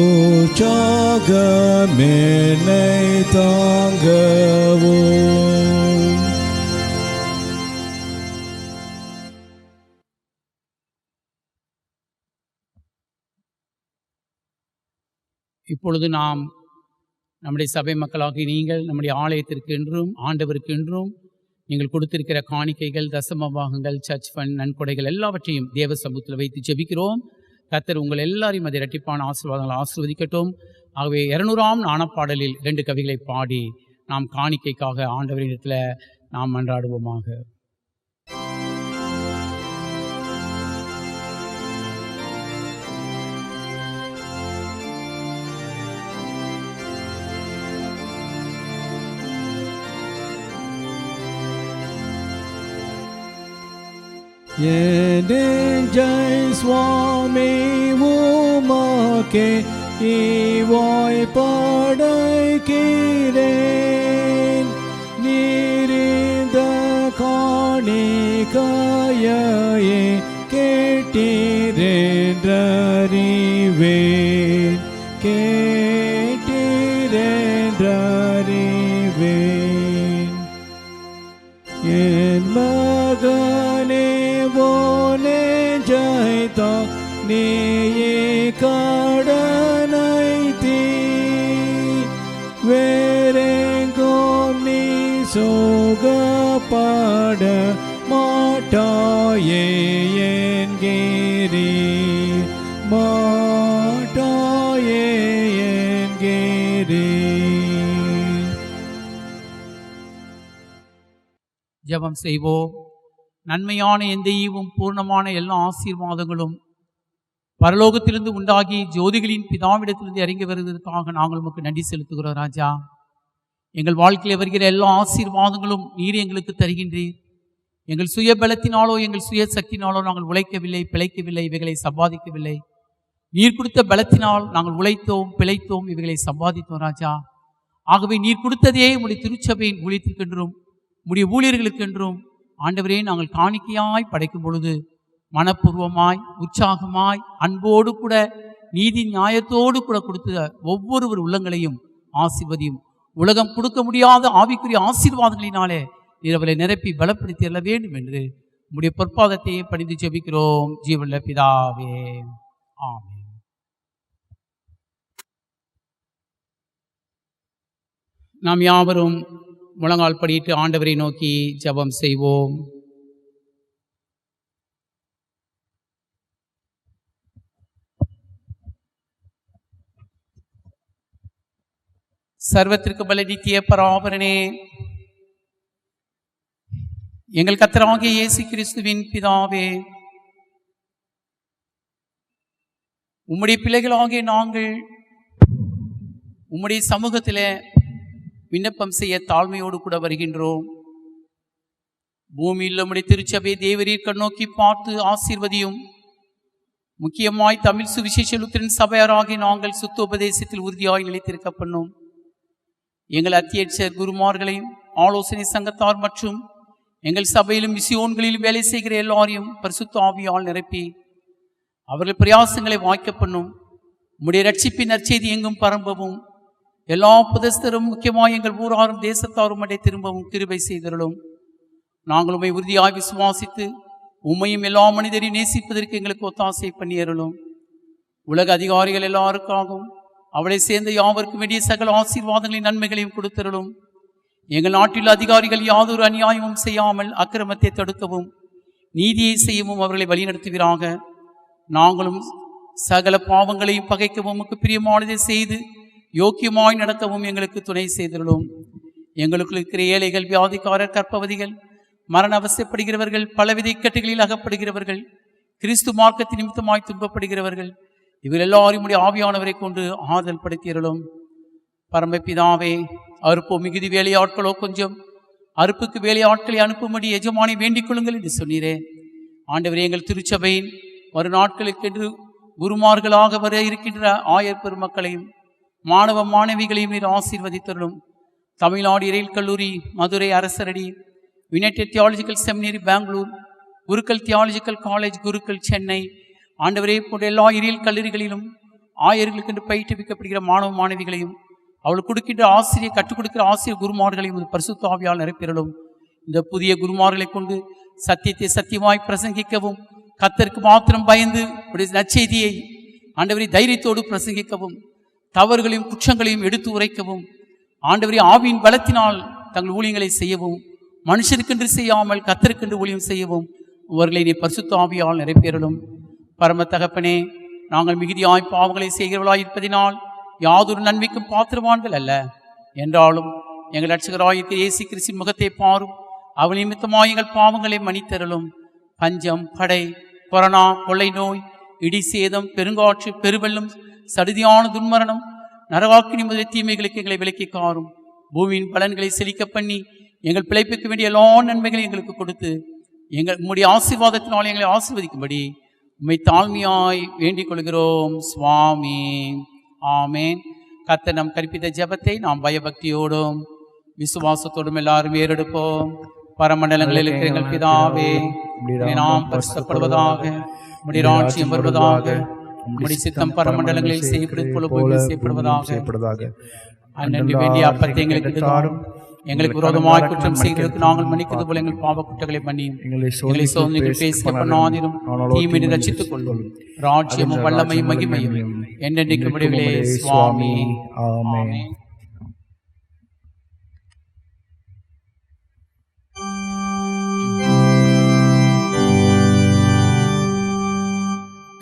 உற்சாகமென்னை தாங்கவும். இப்பொழுது நாம் நம்முடைய சபை மக்களாகி நீங்கள் நம்முடைய ஆலயத்திற்கு என்றும் ஆண்டவருக்கு என்றும் நீங்கள் கொடுத்திருக்கிற காணிக்கைகள், தசம பாகங்கள், சர்ச் ஃபண்ட், நன்கொடைகள் எல்லாவற்றையும் தேவ சமூகத்தில் வைத்து ஜெபிக்கிறோம். கர்த்தர் உங்கள் எல்லாரையும் அதை இரட்டிப்பான ஆசீர்வாதங்களை ஆசீர்வதிக்கட்டும். ஆகவே 200ஆம் நாணப்பாடலில் 2 கவிகளை பாடி நாம் காணிக்கைக்காக ஆண்டவரிடத்தில் நாம் மன்றாடுவோமாக. Jai Swami Umake Ivai Padaikkiren Nirinda Kanikayaye Kettirendrariven Kettirendrariven En Magane Bone Jaita Neye Kadanaiti Verengom Ni Sogapada Mataye Engiri Mataye Engiri. ஜெபம் செய்வோம். நன்மையான எந்த ஈவும் பூர்ணமான எல்லா ஆசீர்வாதங்களும் பரலோகத்திலிருந்து உண்டாகி ஜோதிகளின் பிதாவிடத்திலிருந்து இறங்கி வருவதற்காக நாங்கள் உமக்கு நன்றி செலுத்துகிறோம் ராஜா. எங்கள் வாழ்க்கையில் வருகிற எல்லா ஆசீர்வாதங்களும் நீர் எங்களுக்கு தருகின்றீர். எங்கள் சுய பலத்தினாலோ எங்கள் சுய சக்தினாலோ நாங்கள் உழைக்கவில்லை, பிழைக்கவில்லை, இவைகளை சம்பாதிக்கவில்லை. நீர் கொடுத்த பலத்தினால் நாங்கள் உழைத்தோம், பிழைத்தோம், இவைகளை சம்பாதித்தோம் ராஜா. ஆகவே நீர் கொடுத்ததே உடைய திருச்சபையின் ஊழியத்திற்கென்றும் உடைய ஊழியர்களுக்கென்றும் ஆண்டவரே நாங்கள் காணிக்கையாய் படைக்கும் பொழுது மனப்பூர்வமாய், உற்சாகமாய், அன்போடு கூட, நீதி நியாயத்தோடு கூட கொடுத்த ஒவ்வொருவர் உள்ளங்களையும் ஆசீர்வதியும். உலகம் கொடுக்க முடியாத ஆவிக்குரிய ஆசீர்வாதங்களினாலே நீர் அவளை நிரப்பி பலப்படுத்தி எழ வேண்டும் என்று உம்முடைய பொற்பாதத்தையே பணிந்து ஜெபிக்கிறோம் ஜீவனுள்ள பிதாவே, ஆமென். நாம் யாவரும் முழங்கால் படியிட்டு ஆண்டவரை நோக்கி ஜெபம் செய்வோம். சர்வத்திற்கு பல நித்திய பராபரனே, எங்கள் கர்த்தராகிய இயேசு கிறிஸ்துவின் பிதாவே, உம்முடைய பிள்ளைகளாகிய நாங்கள் உம்முடைய சமூகத்தில் விண்ணப்பம் செய்ய தாழ்மையோடு கூட வருகின்றோம். பூமியில் உம்முடைய திருச்சபை தேவரீர் கண்ணோக்கி பார்த்து ஆசீர்வதியும். முக்கியமாய் தமிழ் சுவிசேஷ லூத்தரன் சபையாராகி நாங்கள் சுத்த உபதேசத்தில் உறுதியாய் நிலைத்திருக்க பண்ணும். எங்கள் அத்தியட்சர் குருமார்களையும் ஆலோசனை சங்கத்தார் மற்றும் எங்கள் சபையிலும் மிசியோன்களிலும் வேலை செய்கிற எல்லாரையும் பரிசுத்த ஆவியால் நிரப்பி அவர்கள் பிரயாசங்களை வாய்க்க பண்ணும். உம்முடைய ரட்சிப்பின் நற்செய்தி எங்கும் பரம்பவும் எல்லா புதஸ்தரும் முக்கியமாக எங்கள் ஊராரும் தேசத்தாரும் அடை திரும்பவும் கிருபை செய்தருளும். நாங்கள் உம்மை உறுதியாய் விசுவாசித்து உம்மையும் எல்லா மனிதரையும் நேசிப்பதற்கு எங்களுக்கு ஒத்தாசை பண்ணியருளும். உலக அதிகாரிகள் எல்லாருக்காகவும் அவளை சேர்ந்த யாவருக்கும் வேண்டிய சகல ஆசீர்வாதங்களின் நன்மைகளையும் கொடுத்தருளும். எங்கள் நாட்டில் அதிகாரிகள் யாதொரு அநியாயமும் செய்யாமல் அக்கிரமத்தை தடுக்கவும் நீதியை செய்யவும் அவர்களை வழிநடத்துவீராக. நாங்களும் சகல பாவங்களையும் பகைக்கவும் உமக்கு பிரியமானதை செய்து யோக்கியமாய் நடக்கவும் எங்களுக்கு துணை செய்தருளும். எங்களுக்குள் இருக்கிற ஏழைகள், வியாதிக்காரர், கற்பவதிகள், மரண அவசியப்படுகிறவர்கள், பலவித இக்கட்டுகளில் அகப்படுகிறவர்கள், கிறிஸ்து மார்க்கத்தின் நிமித்தமாய் துன்பப்படுகிறவர்கள், இவர்கள் எல்லாரும் உடைய ஆவியானவரை கொண்டு ஆறுதல் படுத்தியருளும். பரமபிதாவே, அறுப்போ மிகுதி வேலையாட்களோ கொஞ்சம், அறுப்புக்கு வேலையாட்களை அனுப்பும்படி எஜமானை வேண்டிக் கொள்ளுங்கள் என்று சொன்னீரே. ஆண்டவரே, எங்கள் திருச்சபையின் ஒரு நாட்களுக்கென்று குருமார்களாக வர இருக்கின்ற ஆயர் பெருமக்களையும் மாணவ மாணவிகளையும் நீர் ஆசீர்வதித்தருளும். தமிழ்நாடு இறையில் கல்லூரி, Madurai Arasaradi, united theological seminary Bangalore, Gurukul theological college, குருக்கள் சென்னை, ஆண்டவரே போன்ற எல்லா இறையில் கல்லூரிகளிலும் ஆயர்களுக்கு என்று பயிற்றுவிக்கப்படுகிற மாணவ மாணவிகளையும் அவள் கொடுக்கின்ற ஆசிரியர், கற்றுக் கொடுக்கிற ஆசிரியர் குருமார்களையும் பரிசுத்த ஆவியால் நிரப்பிடலும். இந்த புதிய குருமார்களை கொண்டு சத்தியத்தை சத்தியமாய் பிரசங்கிக்கவும், கர்த்தருக்கு மாத்திரம் பயந்து நற்செய்தியை ஆண்டவரை தைரியத்தோடு பிரசங்கிக்கவும், தவறுகளையும் குற்றங்களையும் எடுத்து உரைக்கவும், ஆண்டவரே ஆவியின் பலத்தினால் தங்கள் ஊழியங்களை செய்யவும், மனுஷருக்கென்று செய்யாமல் கர்த்தருக்கென்று ஊழியம் செய்யவும் அவர்களை நீ பரிசுத்த ஆவியால் நிரப்பியருளும். பரம தகப்பனே, நாங்கள் மிகுதியாய் பாவங்களை செய்கிறவர்களாய் இருப்பதினால் யாதொரு நன்மைக்கும் பாத்திரவான்கள் அல்ல. என்றாலும் எங்கள் இரட்சகராகிய இயேசு கிறிஸ்துவின் முகத்தை பாரும். அவள் நிமித்தமாய் எங்கள் பாவங்களை மன்னித்தருளும். பஞ்சம், படை, கொரோனா, கொள்ளை நோய், இடி சேதம், பெருங்காற்று, பெருவெள்ளம், சடுதியான துன்மரணம், நரகாக்கினி முதலிய தீமைகளுக்கு எங்களை விலக்கி காரும். பூமியின் பலன்களை செழிக்க பண்ணி எங்கள் பிழைப்புக்கு வேண்டிய எல்லா நன்மைகளையும் எங்களுக்கு கொடுத்து உம்முடைய ஆசீர்வாதத்தினால் எங்களை ஆசீர்வதிக்கும்படி உம்மை தாழ்மையாய் வேண்டிக் கொள்கிறோம் சுவாமி. ஆமேன். கர்த்தர் நாம் கற்பித்த ஜெபத்தை நாம் பயபக்தியோடும் விசுவாசத்தோடும் எல்லாரும் ஏறெடுப்போம். பரமண்டலங்களில் இருக்கிற எங்கள் பிதாவே, உம்முடைய நாமம் பரிசுத்தப்படுவதாக, உம்முடைய ராஜ்யம் வருவதாக, உம்முடைய சித்தம் பரமண்டலங்களில் செய்யப்படுவதாக. அன்றி வேண்டிய அப்பத்தை எங்களுக்கு தாரும். எங்களுக்கு விரோதமாய் குற்றம் செய்கிறதுக்கு நாங்கள் மன்னிக்கிறது போல எங்கள் பாவ குற்றங்களை மன்னியும். எங்களை சோதனைகள் பேசிக்க பண்ணாதிரும், தீமையை ரட்சித்துக் கொள்ளும். ராஜ்யமும் வல்லமையும் மகிமையும் என்றென்றைக்கு முடிவுகளே சுவாமி. ஆமென்.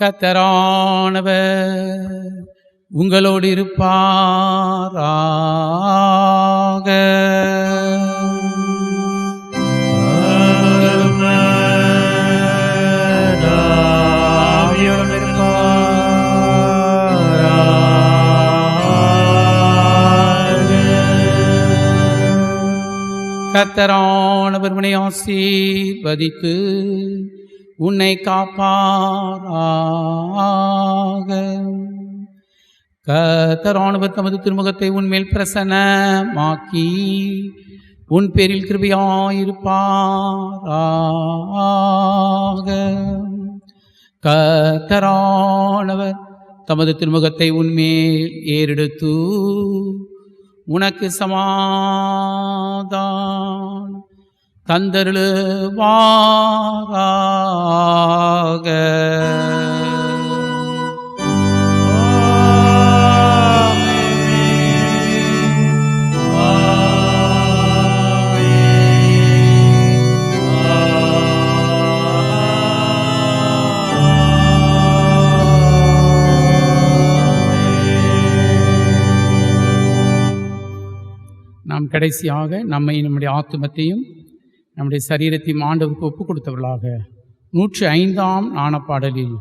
கர்த்தரானவர் உங்களோடு இருப்பாராக. கர்த்தரானவர் உன்னை ஆசீர்வதித்து உன்னை காப்பாராக. கர்த்தரானவர் தமது திருமுகத்தை உன்மேல் பிரசன்னமாக்கி உன் பேரில் கிருபையாயிருப்பாராக. கர்த்தரானவர் தமது திருமுகத்தை உன்மேல் ஏறெடுத்து உனக்கு சமாதானம் தந்தருளுவாராக. நாம் கடைசியாக நம்மை நம்முடைய ஆத்துமத்தையும் நம்முடைய சரீரத்தையும் ஆண்டவருக்கு ஒப்புக் கொடுத்தவர்களாக 105ஆம் நாணப்பாடலில்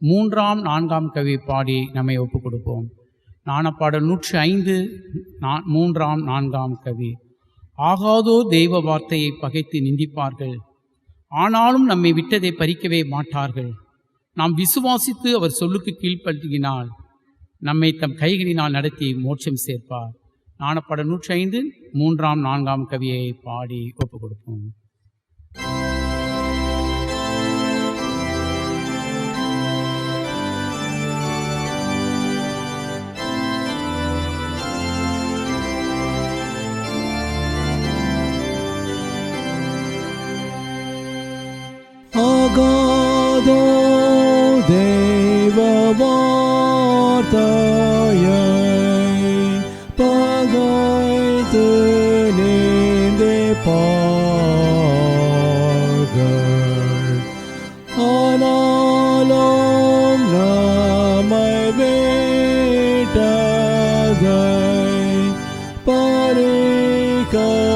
3ஆம் 4ஆம் கவி பாடி நம்மை ஒப்புக் கொடுப்போம். நாணப்பாடல் 105 3ஆம் 4ஆம் கவி. ஆகாதோ தெய்வ வார்த்தையை பகைத்து நிந்திப்பார்கள், ஆனாலும் நம்மை விட்டதை பறிக்கவே மாட்டார்கள். நாம் விசுவாசித்து அவர் சொல்லுக்கு கீழ்ப்படுத்தினால் நம்மை தம் கைகளினால் நடத்தி மோட்சம் சேர்ப்பார். நாணப்பாடல் 105 3ஆம் 4ஆம் கவியை பாடி ஒப்புக் கொடுப்போம். ஆகாதோ தேவ வார்த்தையை பகைத்து நிந்திப்பார்கள், ஆனாலும் நம்மை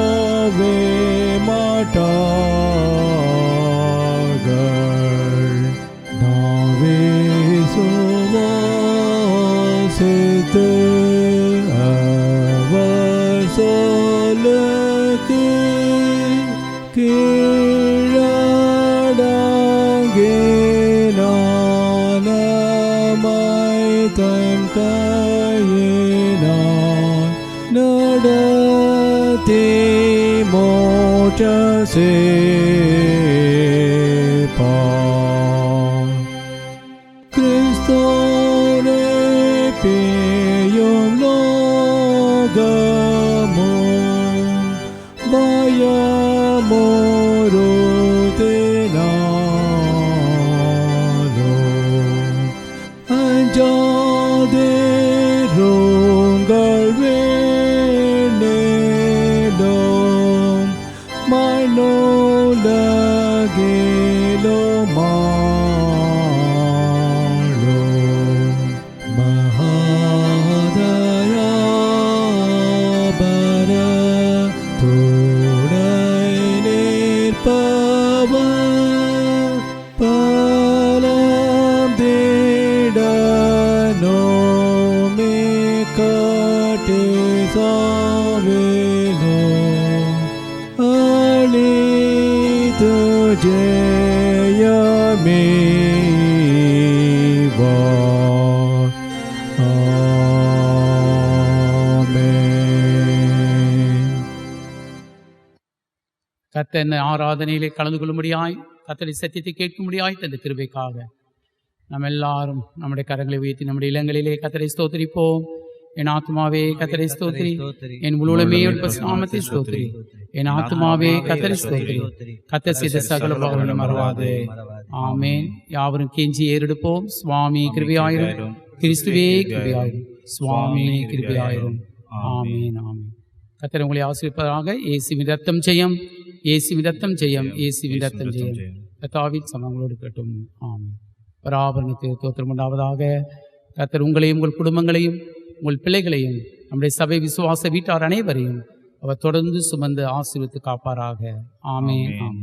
விட்டதை பறிக்கவே மாட்டார்கள். நாம் விசுவாசித்து அவர் சொல்லுக்கு கீழடங்கினான், நம்மை தம் கையினால் நடத்தி மோட்சம் சேர்ப்பார். கிறிஸ்துவே பேயும் லோகமும் பயமுறுத்தினாலும் அஞ்சாதிரும் gelo malo mahadaya bara tudai nirpava palam dedano me kate savelo ali Jayameva. Amen. கர்த்தர் ஆராதனையிலே கலந்து கொள்ளும்படியாய் கர்த்தருடைய சத்தியத்தை கேட்கும்படியாய் தந்த கிருபைக்காக நம்ம எல்லாரும் நம்முடைய கரங்களை உயர்த்தி நம்முடைய இல்லங்களிலே கர்த்தரை ஸ்தோத்திரிப்போம். என் ஆத்மாவே கர்த்தரை ஸ்தோத்திரி, என் முழுவதுமே நாமத்தை ஸ்தோத்திரி. என் ஆத்மாவே கர்த்தரை ஸ்தோத்திரி, கர்த்தர் செய்த சகல பாவங்களையும் மறவாதே. ஆமென். யாவரும் கெஞ்சி ஏறெடுப்போம். சுவாமி கிருபையாயிரும், கிறிஸ்துவே கிருபையாயிரும், சுவாமி கிருபையாயிரும். ஆமென். ஆமென். கர்த்தர் உங்களை ஆசீர்வதிப்பதாக. இயேசுவின் ரத்தம் ஜெயம், இயேசுவின் ரத்தம் ஜெயம், இயேசுவின் ரத்தம் ஜெயம். கர்த்தாவின் சமங்களோடு இருக்கட்டும். ஆமென். பராபரனுக்கு தோத்திரம் உண்டாவதாக. கர்த்தர் உங்களையும் உங்கள் குடும்பங்களையும் உங்கள் பிள்ளைகளையும் நம்முடைய சபை விசுவாச வீட்டார் அனைவரையும் அவர் தொடர்ந்து சுமந்து ஆசீர்வதித்து காப்பாராக. ஆமென். ஆமென்.